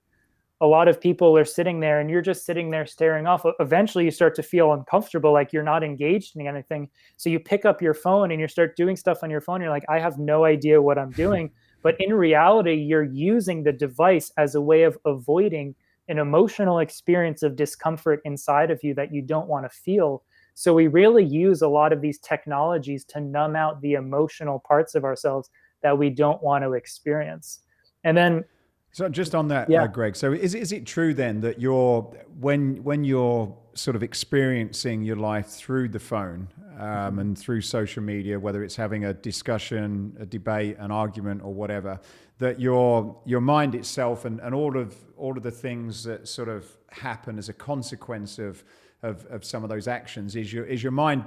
a lot of people are sitting there and you're just sitting there staring off. Eventually you start to feel uncomfortable, like you're not engaged in anything. So you pick up your phone and you start doing stuff on your phone. You're like, I have no idea what I'm doing. But in reality, you're using the device as a way of avoiding an emotional experience of discomfort inside of you that you don't want to feel. So we really use a lot of these technologies to numb out the emotional parts of ourselves that we don't want to experience. And then, so just on that, yeah. Greg, so is it true then that when you're sort of experiencing your life through the phone and through social media, whether it's having a discussion, a debate, an argument or whatever, that your mind itself and all of the things that sort of happen as a consequence of some of those actions is your mind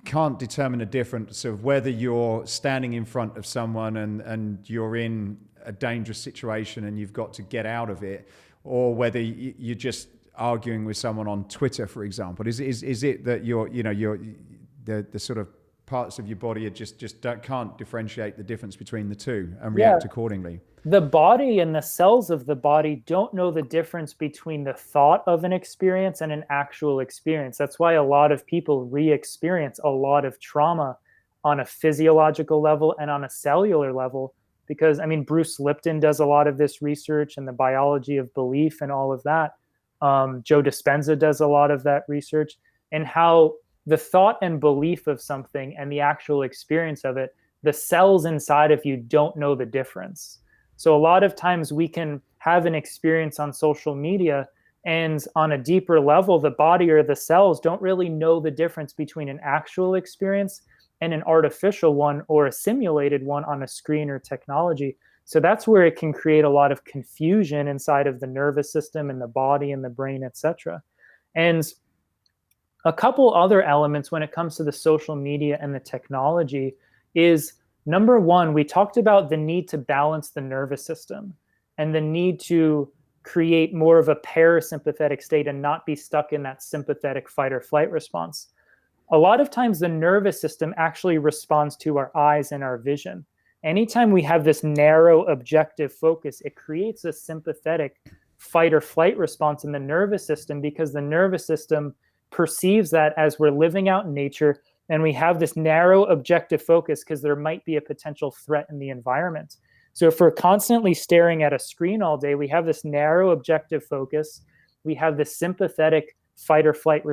can't determine the difference of whether you're standing in front of someone and you're in a dangerous situation and you've got to get out of it, or whether you're just arguing with someone on Twitter, for example. Is it that the sort of parts of your body are can't differentiate the difference between the two and react accordingly? The body and the cells of the body don't know the difference between the thought of an experience and an actual experience. That's why a lot of people re-experience a lot of trauma on a physiological level and on a cellular level. Because, I mean, Bruce Lipton does a lot of this research and the biology of belief and all of that. Joe Dispenza does a lot of that research, and how the thought and belief of something and the actual experience of it, the cells inside of you don't know the difference. So a lot of times we can have an experience on social media, and on a deeper level, the body or the cells don't really know the difference between an actual experience and an artificial one or a simulated one on a screen or technology. So that's where it can create a lot of confusion inside of the nervous system and the body and the brain, etc. And a couple other elements when it comes to the social media and the technology is, number one, we talked about the need to balance the nervous system and the need to create more of a parasympathetic state and not be stuck in that sympathetic fight or flight response. A lot of times the nervous system actually responds to our eyes and our vision. Anytime we have this narrow objective focus, it creates a sympathetic fight or flight response in the nervous system, because the nervous system perceives that as we're living out in nature and we have this narrow objective focus because there might be a potential threat in the environment. So if we're constantly staring at a screen all day, we have this narrow objective focus, we have this sympathetic fight or flight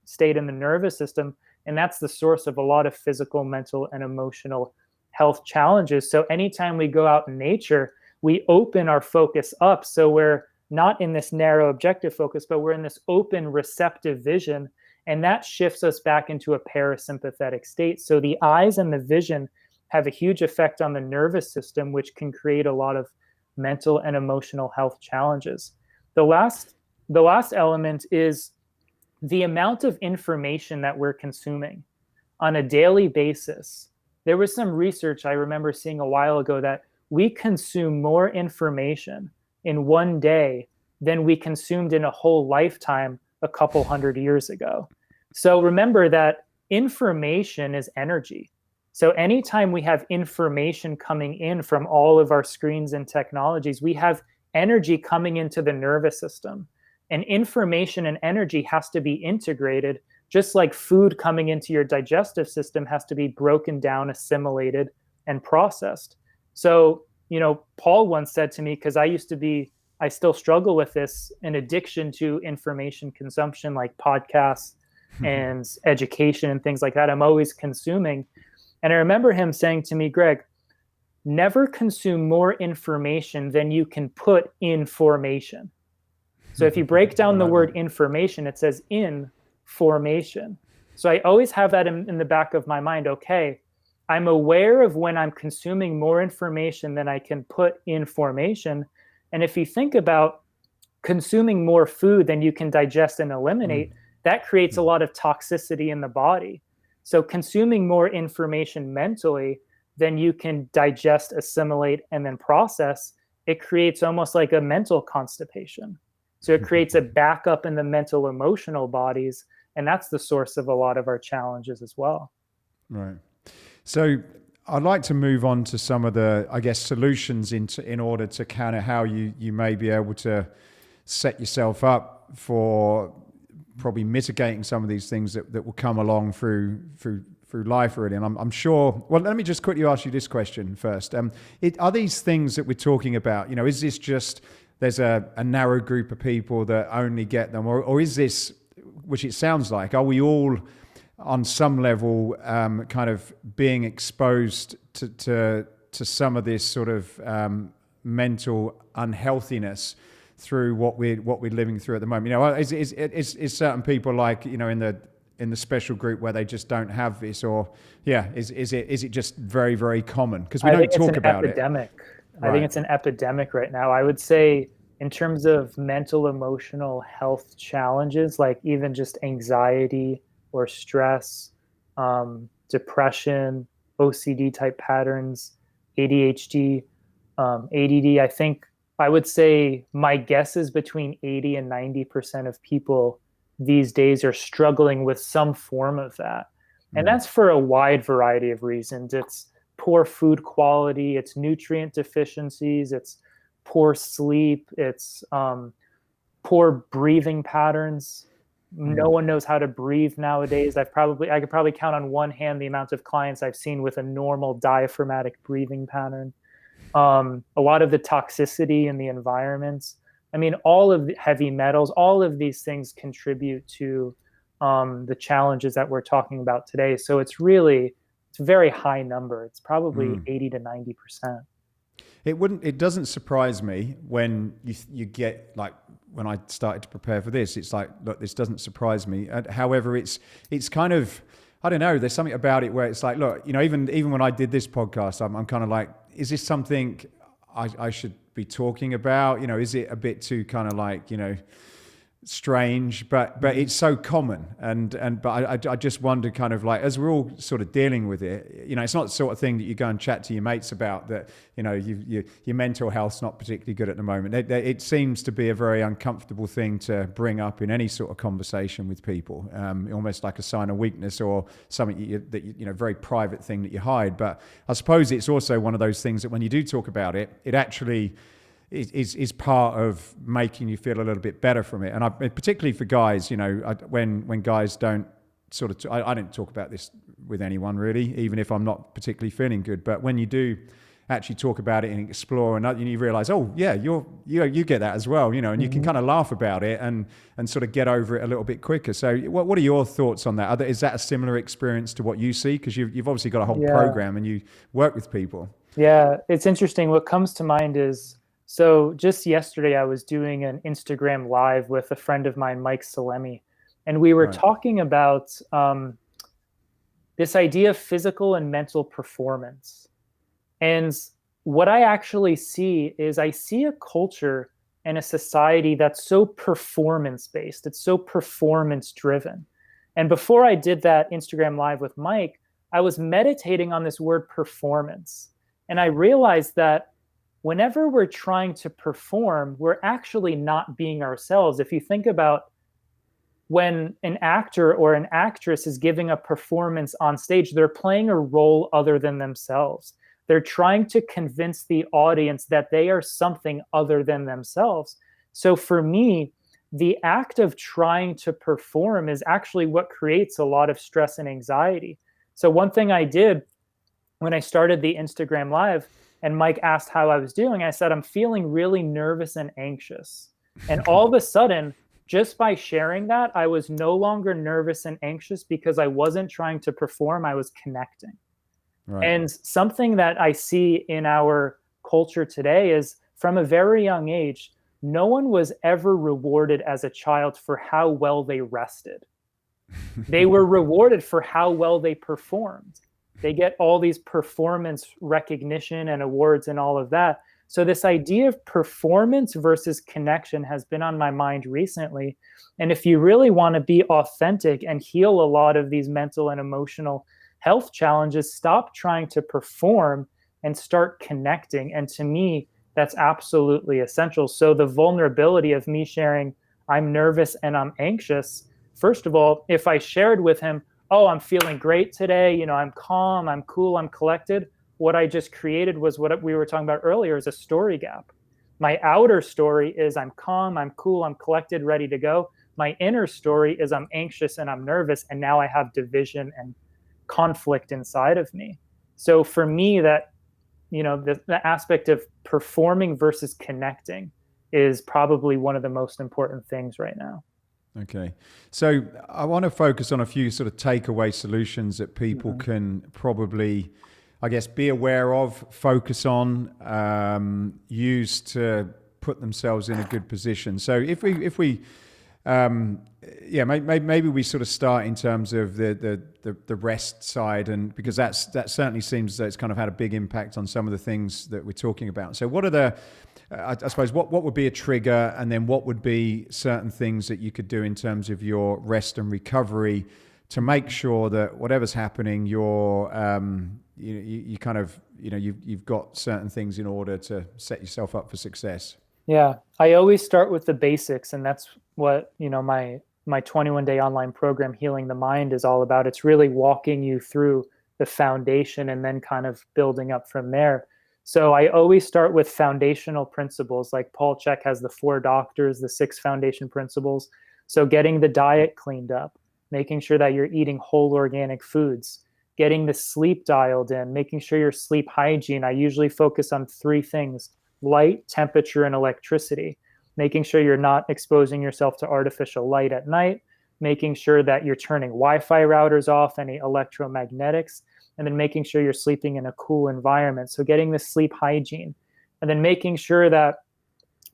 state in the nervous system, and that's the source of a lot of physical, mental, and emotional health challenges. So anytime we go out in nature, we open our focus up, so we're not in this narrow objective focus, but we're in this open receptive vision, and that shifts us back into a parasympathetic state. So the eyes and the vision have a huge effect on the nervous system, which can create a lot of mental and emotional health challenges. The last element is the amount of information that we're consuming on a daily basis. There was some research I remember seeing a while ago that we consume more information in one day than we consumed in a whole lifetime a couple hundred years ago. So remember that information is energy. So anytime we have information coming in from all of our screens and technologies, we have energy coming into the nervous system. And information and energy has to be integrated, just like food coming into your digestive system has to be broken down, assimilated, and processed. So, Paul once said to me, because I still struggle with this, an addiction to information consumption, like podcasts and education and things like that. I'm always consuming. And I remember him saying to me, Greg, never consume more information than you can put in formation. So if you break down the word information, it says in formation. So I always have that in the back of my mind. Okay, I'm aware of when I'm consuming more information than I can put in formation. And if you think about consuming more food than you can digest and eliminate, that creates a lot of toxicity in the body. So consuming more information mentally than you can digest, assimilate, and then process, it creates almost like a mental constipation. So it creates a backup in the mental, emotional bodies, and that's the source of a lot of our challenges as well. Right. So I'd like to move on to some of the, solutions in order to counter how you may be able to set yourself up for probably mitigating some of these things that will come along through life really. And I'm sure, well, let me just quickly ask you this question first. Are these things that we're talking about, is this just, there's a narrow group of people that only get them, or is this, which it sounds like, are we all on some level kind of being exposed to some of this sort of mental unhealthiness through what we're living through at the moment? Is certain people like, in the special group where they just don't have this, or is it just very, very common? Because we don't talk about it. I think it's an epidemic right now. I would say in terms of mental, emotional health challenges, like even just anxiety or stress, depression, OCD type patterns, ADHD, ADD, I would say my guess is between 80 and 90% of people these days are struggling with some form of that. And that's for a wide variety of reasons. It's poor food quality, it's nutrient deficiencies, it's poor sleep, it's poor breathing patterns. No one knows how to breathe nowadays. I could probably count on one hand the amount of clients I've seen with a normal diaphragmatic breathing pattern. A lot of the toxicity in the environments. All of the heavy metals, all of these things contribute to the challenges that we're talking about today. So it's a very high number. It's probably 80 to 90%. It doesn't surprise me when you get, like, when I started to prepare for this, it's like, look, this doesn't surprise me. However, it's kind of, I don't know, there's something about it where it's like, look, even when I did this podcast, I'm kind of like, is this something I should be talking about? Is it a bit too kind of like, strange, but it's so common, but I just wonder, kind of like, as we're all sort of dealing with it, it's not the sort of thing that you go and chat to your mates about, that your mental health's not particularly good at the moment. It seems to be a very uncomfortable thing to bring up in any sort of conversation with people, almost like a sign of weakness or something that very private thing that you hide. But I suppose it's also one of those things that when you do talk about it, it actually is part of making you feel a little bit better from it. And particularly for guys, when guys don't I don't talk about this with anyone really, even if I'm not particularly feeling good. But when you do actually talk about it and explore, and you realize, oh yeah, you get that as well, and you can kind of laugh about it and sort of get over it a little bit quicker. So what are your thoughts on that? Is that a similar experience to what you see? Because you've obviously got a whole program and you work with people. Yeah, it's interesting. What comes to mind is, so just yesterday, I was doing an Instagram live with a friend of mine, Mike Salemi, and we were talking about this idea of physical and mental performance. And what I actually see is I see a culture and a society that's so performance-based. It's so performance-driven. And before I did that Instagram live with Mike, I was meditating on this word performance. And I realized that whenever we're trying to perform, we're actually not being ourselves. If you think about when an actor or an actress is giving a performance on stage, they're playing a role other than themselves. They're trying to convince the audience that they are something other than themselves. So for me, the act of trying to perform is actually what creates a lot of stress and anxiety. So one thing I did when I started the Instagram live, and Mike asked how I was doing, I said, I'm feeling really nervous and anxious. And all of a sudden, just by sharing that, I was no longer nervous and anxious because I wasn't trying to perform, I was connecting. Right. And something that I see in our culture today is, from a very young age, no one was ever rewarded as a child for how well they rested. They were rewarded for how well they performed. They get all these performance recognition and awards and all of that. So this idea of performance versus connection has been on my mind recently. And if you really want to be authentic and heal a lot of these mental and emotional health challenges, stop trying to perform and start connecting. And to me, that's absolutely essential. So the vulnerability of me sharing, I'm nervous and I'm anxious. First of all, if I shared with him, oh, I'm feeling great today, I'm calm, I'm cool, I'm collected, what I just created was what we were talking about earlier, is a story gap. My outer story is I'm calm, I'm cool, I'm collected, ready to go. My inner story is I'm anxious and I'm nervous, and now I have division and conflict inside of me. So for me, that, the aspect of performing versus connecting is probably one of the most important things right now. Okay. So I want to focus on a few sort of takeaway solutions that people can probably, I guess, be aware of, focus on, use to put themselves in a good position. So if we maybe we sort of start in terms of the rest side, and because that certainly seems that it's kind of had a big impact on some of the things that we're talking about. So what are the, I suppose, what would be a trigger, and then what would be certain things that you could do in terms of your rest and recovery to make sure that whatever's happening, you're you kind of, you've got certain things in order to set yourself up for success? Yeah, I always start with the basics, and that's what, my 21-day online program, Healing the Mind, is all about. It's really walking you through the foundation and then kind of building up from there. So I always start with foundational principles. Like Paul Chek has the 4 doctors, the 6 foundation principles. So getting the diet cleaned up, making sure that you're eating whole organic foods, getting the sleep dialed in, making sure your sleep hygiene. I usually focus on 3 things: light, temperature, and electricity. Making sure you're not exposing yourself to artificial light at night, making sure that you're turning Wi-Fi routers off, any electromagnetics, and then making sure you're sleeping in a cool environment. So getting the sleep hygiene, and then making sure that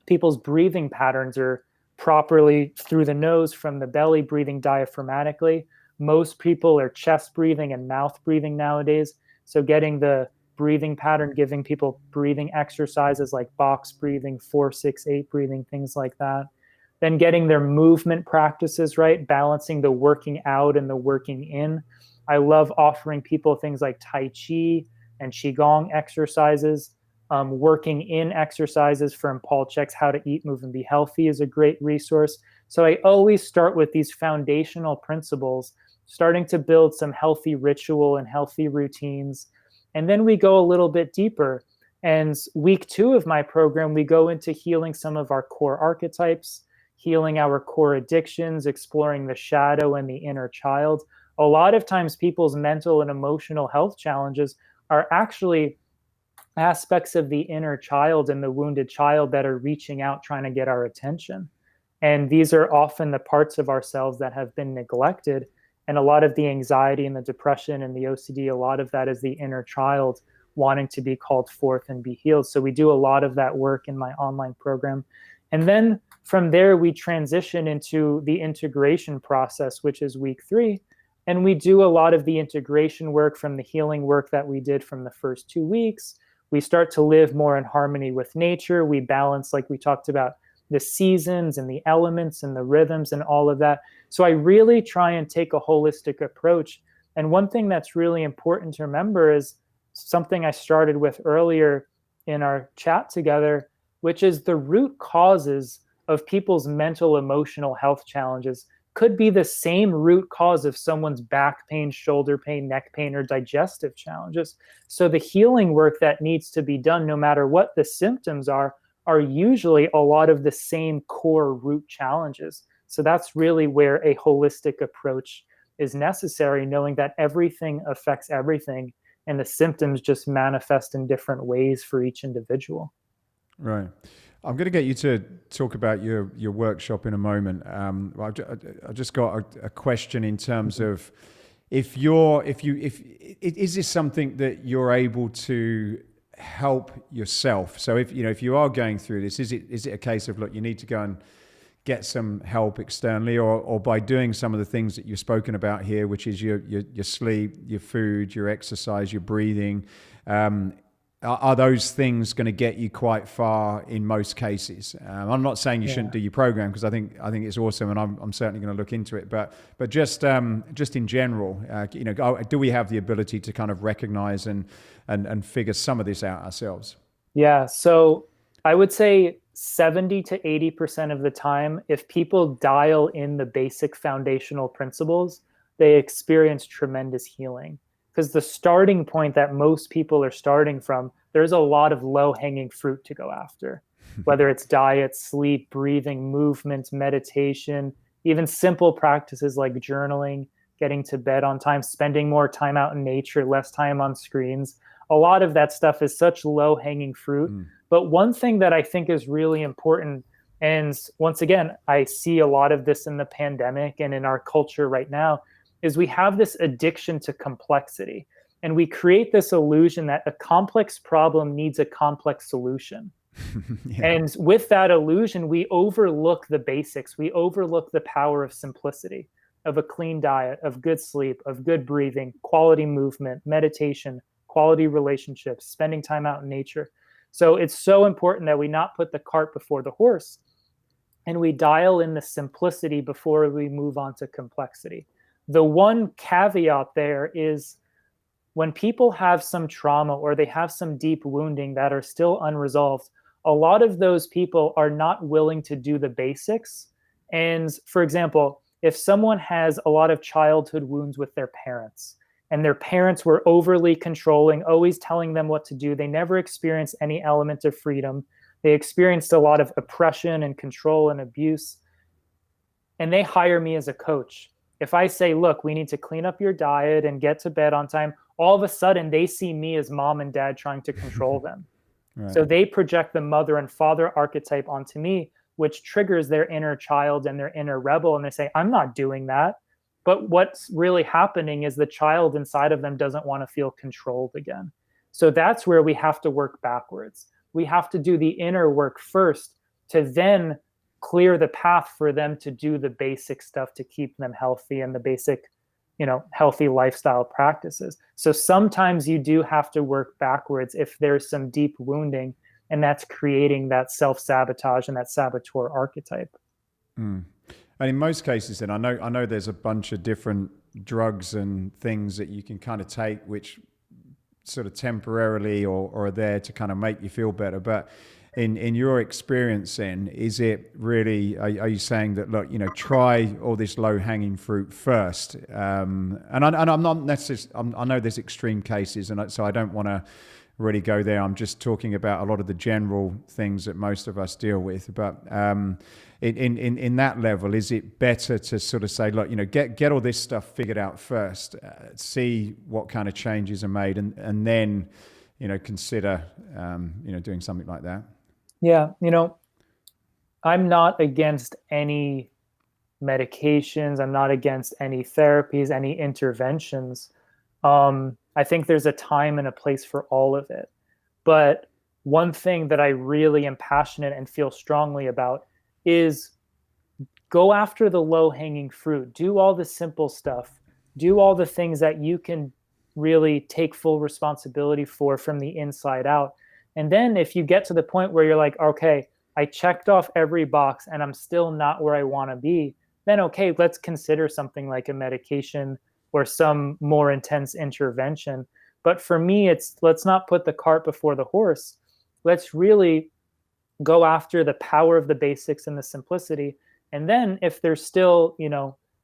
people's breathing patterns are properly through the nose, from the belly, breathing diaphragmatically. Most people are chest breathing and mouth breathing nowadays. So getting the breathing pattern, giving people breathing exercises like box breathing, 4-6-8 breathing, things like that. then getting their movement practices right, balancing the working out and the working in. I love offering people things like Tai Chi and Qigong exercises. Working in exercises from Paul Chek's How to Eat, Move, and Be Healthy is a great resource. So I always start with these foundational principles, starting to build some healthy ritual and healthy routines. And then we go a little bit deeper. And week 2 of my program, we go into healing some of our core archetypes, healing our core addictions, exploring the shadow and the inner child. A lot of times people's mental and emotional health challenges are actually aspects of the inner child and the wounded child that are reaching out, trying to get our attention. And these are often the parts of ourselves that have been neglected. And a lot of the anxiety and the depression and the OCD, a lot of that is the inner child wanting to be called forth and be healed. So we do a lot of that work in my online program. And then from there, we transition into the integration process, which is week 3. And we do a lot of the integration work from the healing work that we did from the first 2 weeks. We start to live more in harmony with nature. We balance, like we talked about, the seasons and the elements and the rhythms and all of that. So I really try and take a holistic approach. And one thing that's really important to remember is something I started with earlier in our chat together, which is the root causes of people's mental, emotional health challenges could be the same root cause of someone's back pain, shoulder pain, neck pain, or digestive challenges. So the healing work that needs to be done, no matter what the symptoms are usually a lot of the same core root challenges. So that's really where a holistic approach is necessary, knowing that everything affects everything and the symptoms just manifest in different ways for each individual. Right. I'm going to get you to talk about your workshop in a moment. I just got a question in terms of is this something that you're able to help yourself? So if you are going through this, is it a case of, look, you need to go and get some help externally, or by doing some of the things that you've spoken about here, which is your sleep, your food, your exercise, your breathing, are those things going to get you quite far in most cases? I'm not saying you shouldn't do your program, because I think it's awesome, and I'm certainly going to look into it. But just in general, do we have the ability to kind of recognize and figure some of this out ourselves? Yeah. So I would say 70 to 80% of the time, if people dial in the basic foundational principles, they experience tremendous healing. Because the starting point that most people are starting from, there's a lot of low-hanging fruit to go after, whether it's diet, sleep, breathing, movement, meditation, even simple practices like journaling, getting to bed on time, spending more time out in nature, less time on screens. A lot of that stuff is such low-hanging fruit. But one thing that I think is really important, and once again, I see a lot of this in the pandemic and in our culture right now, is we have this addiction to complexity. And we create this illusion that a complex problem needs a complex solution. And with that illusion, we overlook the basics. We overlook the power of simplicity, of a clean diet, of good sleep, of good breathing, quality movement, meditation, quality relationships, spending time out in nature. So it's so important that we not put the cart before the horse, and we dial in the simplicity before we move on to complexity. The one caveat there is when people have some trauma or they have some deep wounding that are still unresolved, a lot of those people are not willing to do the basics. And for example, if someone has a lot of childhood wounds with their parents, and their parents were overly controlling, always telling them what to do, they never experienced any element of freedom. They experienced a lot of oppression and control and abuse. And they hire me as a coach. If I say, look, we need to clean up your diet and get to bed on time, all of a sudden they see me as mom and dad trying to control them. Right. So they project the mother and father archetype onto me, which triggers their inner child and their inner rebel. And they say, I'm not doing that. But what's really happening is the child inside of them doesn't want to feel controlled again. So that's where we have to work backwards. We have to do the inner work first to then clear the path for them to do the basic stuff to keep them healthy and the basic, healthy lifestyle practices. So sometimes you do have to work backwards if there's some deep wounding, and that's creating that self-sabotage and that saboteur archetype. Mm. And in most cases, then I know there's a bunch of different drugs and things that you can kind of take, which sort of temporarily or are there to kind of make you feel better. But in your experience, then, is it really? Are you saying that, look, try all this low hanging fruit first? And I'm not necessarily. I know there's extreme cases, and so I don't want to really go there. I'm just talking about a lot of the general things that most of us deal with. But in that level, is it better to sort of say, look, get all this stuff figured out first, see what kind of changes are made, and then, consider, doing something like that? Yeah, I'm not against any medications. I'm not against any therapies, any interventions. I think there's a time and a place for all of it. But one thing that I really am passionate and feel strongly about is go after the low-hanging fruit. Do all the simple stuff. Do all the things that you can really take full responsibility for from the inside out. And then if you get to the point where you're like, okay, I checked off every box and I'm still not where I want to be, then okay, let's consider something like a medication or some more intense intervention. But for me, it's let's not put the cart before the horse. Let's really go after the power of the basics and the simplicity. And then if there's still,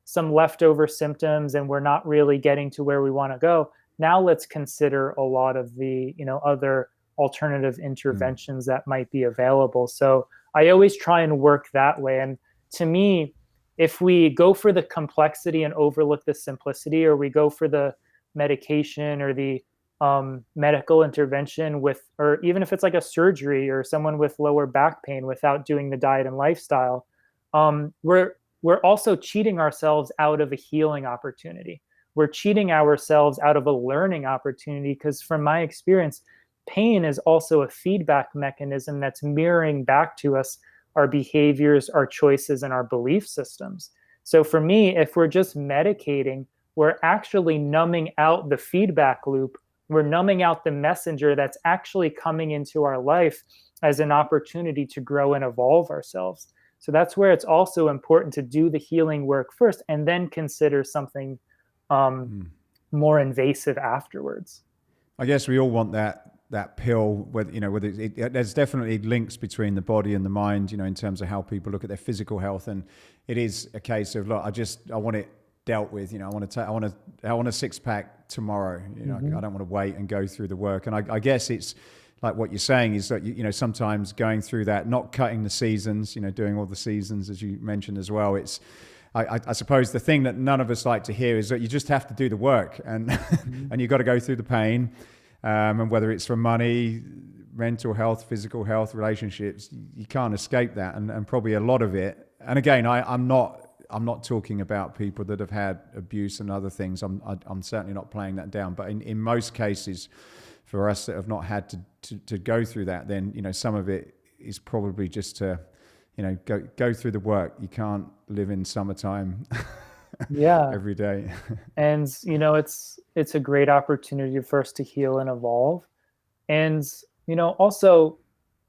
some leftover symptoms and we're not really getting to where we want to go, now let's consider a lot of the, other alternative interventions that might be available. So I always try and work that way. And to me, if we go for the complexity and overlook the simplicity, or we go for the medication or the medical intervention or even if it's like a surgery or someone with lower back pain without doing the diet and lifestyle, we're also cheating ourselves out of a healing opportunity. We're cheating ourselves out of a learning opportunity, because from my experience, pain is also a feedback mechanism that's mirroring back to us our behaviors, our choices, and our belief systems. So for me, if we're just medicating, we're actually numbing out the feedback loop. We're numbing out the messenger that's actually coming into our life as an opportunity to grow and evolve ourselves. So that's where it's also important to do the healing work first and then consider something more invasive afterwards. I guess we all want that pill, whether there's definitely links between the body and the mind, in terms of how people look at their physical health. And it is a case of, look, I want it dealt with, I want a six pack tomorrow, I don't want to wait and go through the work. And I guess it's like what you're saying is that, sometimes going through that, not cutting the seasons, doing all the seasons, as you mentioned as well. I suppose the thing that none of us like to hear is that you just have to do the work, and and you've got to go through the pain. And whether it's for money, mental health, physical health, relationships, you can't escape that. And probably a lot of it. And again, I'm not talking about people that have had abuse and other things. I'm certainly not playing that down. But in most cases, for us that have not had to go through that, then some of it is probably just to go through the work. You can't live in summertime. Yeah. Every day. And it's a great opportunity for us to heal and evolve. And also,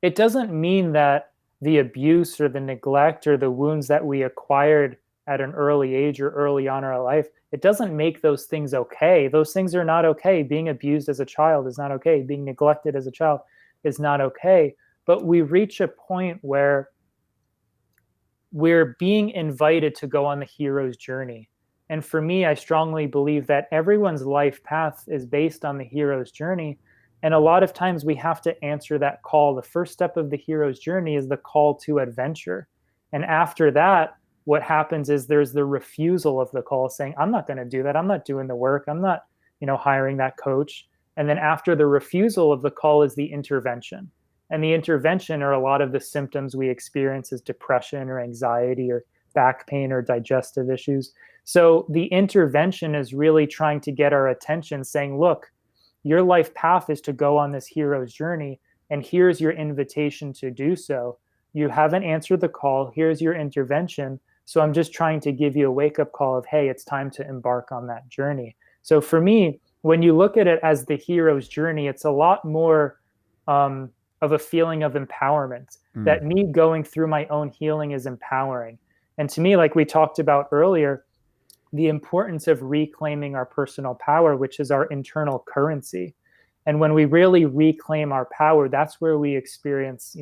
it doesn't mean that the abuse or the neglect or the wounds that we acquired at an early age or early on in our life, it doesn't make those things okay. Those things are not okay. Being abused as a child is not okay. Being neglected as a child is not okay. But we reach a point where we're being invited to go on the hero's journey. And for me, I strongly believe that everyone's life path is based on the hero's journey. And a lot of times we have to answer that call. The first step of the hero's journey is the call to adventure. And after that, what happens is there's the refusal of the call, saying, I'm not going to do that. I'm not doing the work. I'm not, hiring that coach. And then after the refusal of the call is the intervention. And the intervention are a lot of the symptoms we experience as depression or anxiety or back pain or digestive issues. So the intervention is really trying to get our attention, saying, look, your life path is to go on this hero's journey, and here's your invitation to do so. You haven't answered the call. Here's your intervention. So I'm just trying to give you a wake-up call of, hey, it's time to embark on that journey. So for me, when you look at it as the hero's journey, it's a lot more of a feeling of empowerment, that me going through my own healing is empowering. And to me, like we talked about earlier, the importance of reclaiming our personal power, which is our internal currency. And when we really reclaim our power, that's where we experience,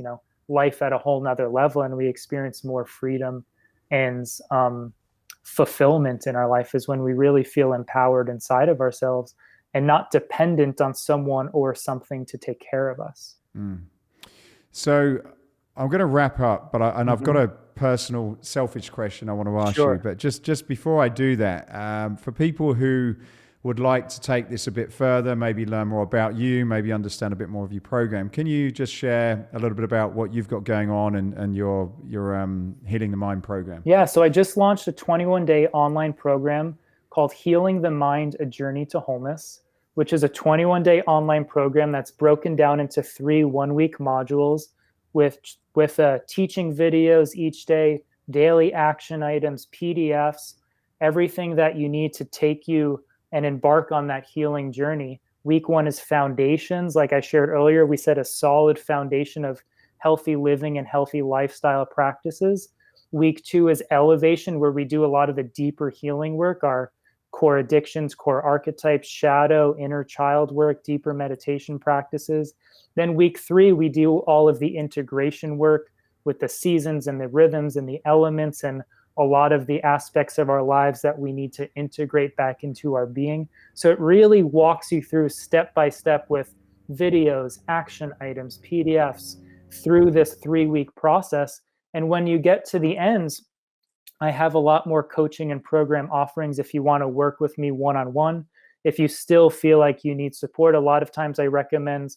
life at a whole nother level, and we experience more freedom and fulfillment in our life, is when we really feel empowered inside of ourselves and not dependent on someone or something to take care of us. So I'm going to wrap up, but I've got a personal, selfish question I want to ask you. But just before I do that, for people who would like to take this a bit further, maybe learn more about you, maybe understand a bit more of your program, can you just share a little bit about what you've got going on and your Healing the Mind program? Yeah, so I just launched a 21-day online program called Healing the Mind, A Journey to Wholeness, which is a 21-day online program that's broken down into 3 one-week modules with teaching videos each day, daily action items, PDFs, everything that you need to take you and embark on that healing journey. Week 1 is foundations. Like I shared earlier, we set a solid foundation of healthy living and healthy lifestyle practices. Week 2 is elevation, where we do a lot of the deeper healing work, our core addictions, core archetypes, shadow, inner child work, deeper meditation practices. Then week 3, we do all of the integration work with the seasons and the rhythms and the elements and a lot of the aspects of our lives that we need to integrate back into our being. So it really walks you through step by step with videos, action items, PDFs through this 3-week process. And when you get to the ends, I have a lot more coaching and program offerings if you want to work with me one-on-one. If you still feel like you need support, a lot of times I recommend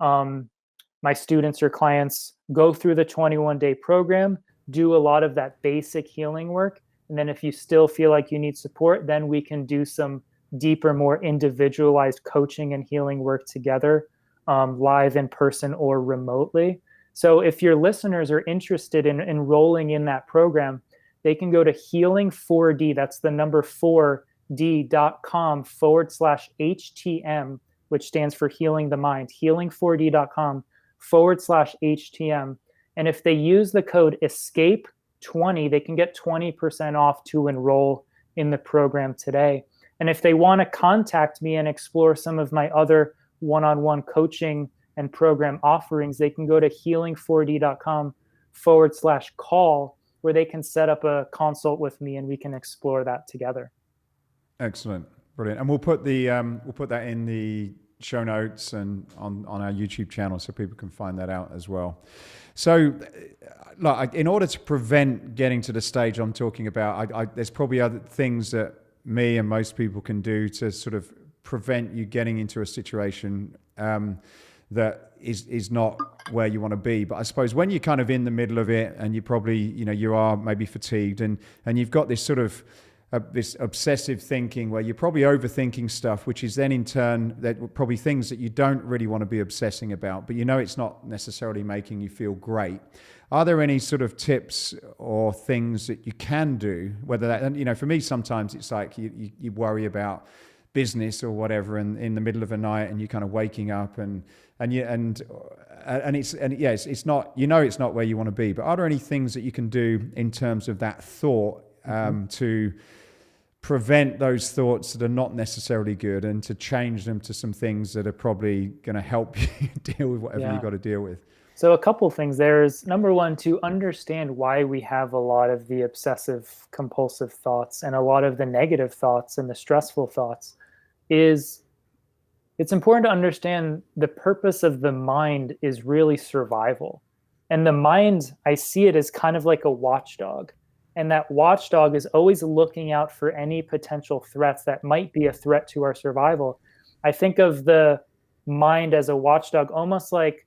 my students or clients go through the 21-day program, do a lot of that basic healing work. And then if you still feel like you need support, then we can do some deeper, more individualized coaching and healing work together, live, in person, or remotely. So if your listeners are interested in enrolling in that program, they can go to healing4D, that's the number 4D.com/HTM, which stands for Healing the Mind, healing4D.com/HTM. And if they use the code ESCAPE20, they can get 20% off to enroll in the program today. And if they want to contact me and explore some of my other one-on-one coaching and program offerings, they can go to healing4D.com/call, where they can set up a consult with me and we can explore that together. Excellent. Brilliant. And we'll put that in the show notes and on our YouTube channel so people can find that out as well. So look, in order to prevent getting to the stage I'm talking about, there's probably other things that me and most people can do to sort of prevent you getting into a situation that is not where you want to be. But I suppose when you're kind of in the middle of it and you probably, you are maybe fatigued and you've got this sort of this obsessive thinking where you're probably overthinking stuff, which is then in turn that probably things that you don't really want to be obsessing about, but it's not necessarily making you feel great. Are there any sort of tips or things that you can do? Whether that, and for me, sometimes it's like you worry about business or whatever, and in the middle of a night, and you're kind of waking up it's not, it's not where you want to be. But are there any things that you can do in terms of that thought to prevent those thoughts that are not necessarily good and to change them to some things that are probably going to help you deal with whatever you've got to deal with? So a couple things. There's number one, to understand why we have a lot of the obsessive compulsive thoughts and a lot of the negative thoughts and the stressful thoughts is it's important to understand the purpose of the mind is really survival. And the mind, I see it as kind of like a watchdog. And that watchdog is always looking out for any potential threats that might be a threat to our survival. I think of the mind as a watchdog, almost like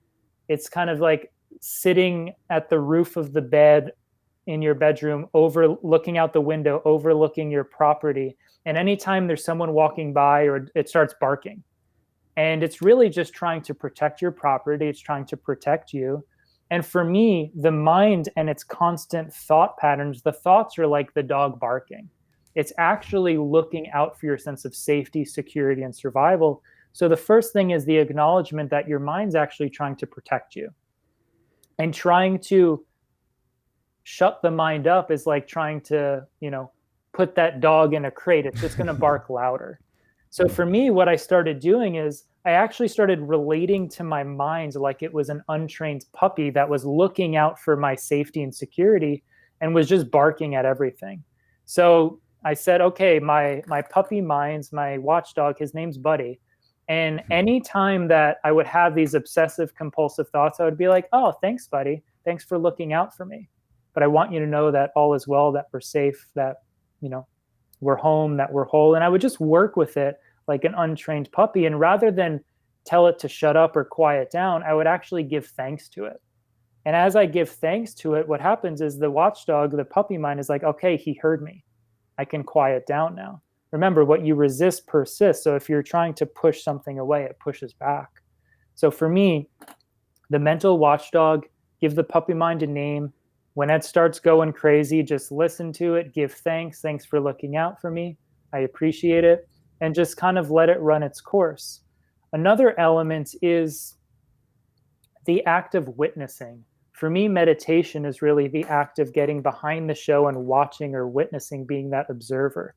it's kind of like sitting at the roof of the bed in your bedroom, looking out the window, overlooking your property. And anytime there's someone walking by, or it starts barking. And it's really just trying to protect your property. It's trying to protect you. And for me, the mind and its constant thought patterns, the thoughts are like the dog barking. It's actually looking out for your sense of safety, security, and survival. So the first thing is the acknowledgement that your mind's actually trying to protect you and trying to shut the mind up is like trying to, put that dog in a crate. It's just going to bark louder. So for me, what I started doing is I actually started relating to my mind like it was an untrained puppy that was looking out for my safety and security and was just barking at everything. So I said, okay, my puppy mind's my watchdog, his name's Buddy. And anytime that I would have these obsessive compulsive thoughts, I would be like, oh, thanks, Buddy. Thanks for looking out for me. But I want you to know that all is well, that we're safe, that, we're home, that we're whole. And I would just work with it like an untrained puppy. And rather than tell it to shut up or quiet down, I would actually give thanks to it. And as I give thanks to it, what happens is the watchdog, the puppy mind is like, okay, he heard me. I can quiet down now. Remember, what you resist persists. So if you're trying to push something away, it pushes back. So for me, the mental watchdog, give the puppy mind a name. When it starts going crazy, just listen to it, give thanks. Thanks for looking out for me. I appreciate it. And just kind of let it run its course. Another element is the act of witnessing. For me, meditation is really the act of getting behind the show and watching or witnessing, being that observer.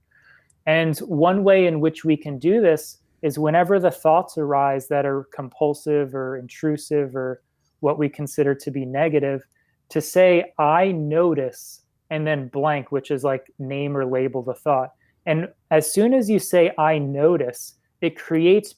And one way in which we can do this is whenever the thoughts arise that are compulsive or intrusive or what we consider to be negative, to say, I notice, and then blank, which is like name or label the thought. And as soon as you say, I notice, it creates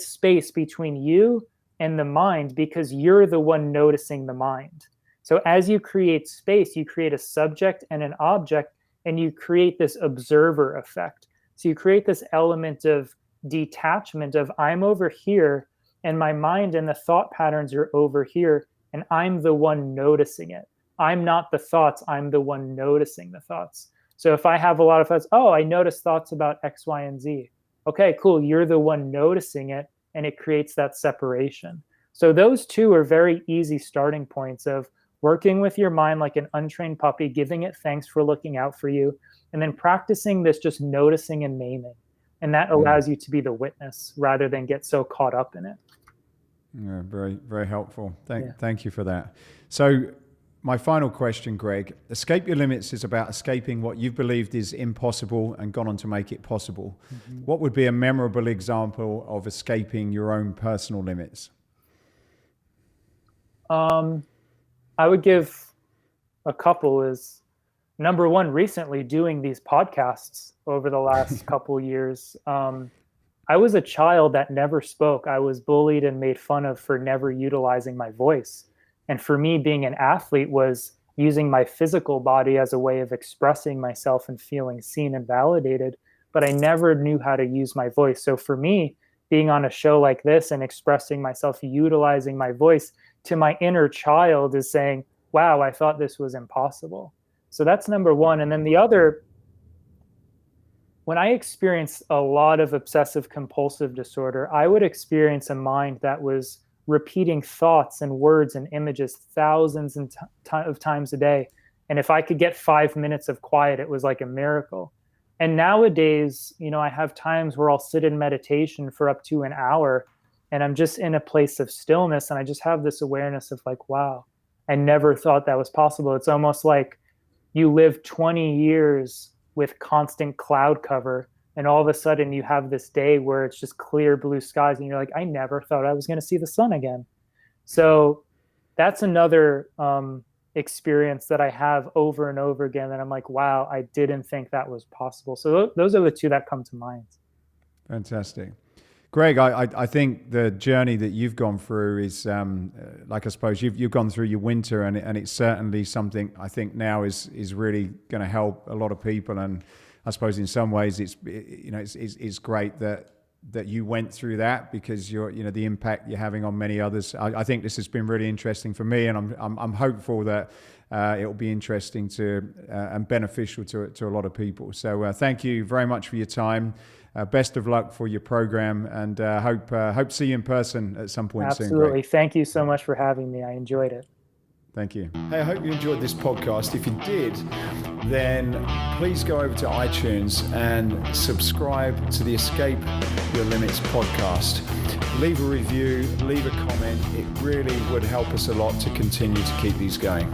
space between you and the mind because you're the one noticing the mind. So as you create space, you create a subject and an object, and you create this observer effect. So you create this element of detachment of I'm over here and my mind and the thought patterns are over here and I'm the one noticing it. I'm not the thoughts, I'm the one noticing the thoughts. So if I have a lot of thoughts, oh, I notice thoughts about X, Y, and Z. Okay, cool. You're the one noticing it and it creates that separation. So those two are very easy starting points of working with your mind like an untrained puppy, giving it thanks for looking out for you, and then practicing this just noticing and naming. And that allows you to be the witness rather than get so caught up in it. Yeah, very, very helpful. Thank you for that. So my final question, Greg, Escape Your Limits is about escaping what you've believed is impossible and gone on to make it possible. Mm-hmm. What would be a memorable example of escaping your own personal limits? I would give a couple is number one, recently doing these podcasts over the last couple years. I was a child that never spoke. I was bullied and made fun of for never utilizing my voice. And for me, being an athlete was using my physical body as a way of expressing myself and feeling seen and validated, but I never knew how to use my voice. So for me, being on a show like this and expressing myself, utilizing my voice to my inner child is saying, wow, I thought this was impossible. So that's number one. And then the other, when I experienced a lot of obsessive compulsive disorder, I would experience a mind that was repeating thoughts and words and images thousands of times a day. And if I could get 5 minutes of quiet, it was like a miracle. And nowadays, I have times where I'll sit in meditation for up to an hour and I'm just in a place of stillness. And I just have this awareness of like, wow, I never thought that was possible. It's almost like you live 20 years with constant cloud cover. And all of a sudden you have this day where it's just clear blue skies. And you're like, I never thought I was going to see the sun again. So that's another experience that I have over and over again. And I'm like, wow, I didn't think that was possible. So those are the two that come to mind. Fantastic. Greg, I think the journey that you've gone through is, like I suppose you've gone through your winter, and it's certainly something I think now is really going to help a lot of people. And I suppose in some ways it's great that you went through that, because the impact you're having on many others. I think this has been really interesting for me, and I'm hopeful that it will be interesting to and beneficial to a lot of people. So thank you very much for your time. Best of luck for your program, and hope to see you in person at some point soon. Absolutely. Thank you so much for having me. I enjoyed it. Thank you. Hey, I hope you enjoyed this podcast. If you did, then please go over to iTunes and subscribe to the Escape Your Limits podcast. Leave a review, leave a comment. It really would help us a lot to continue to keep these going.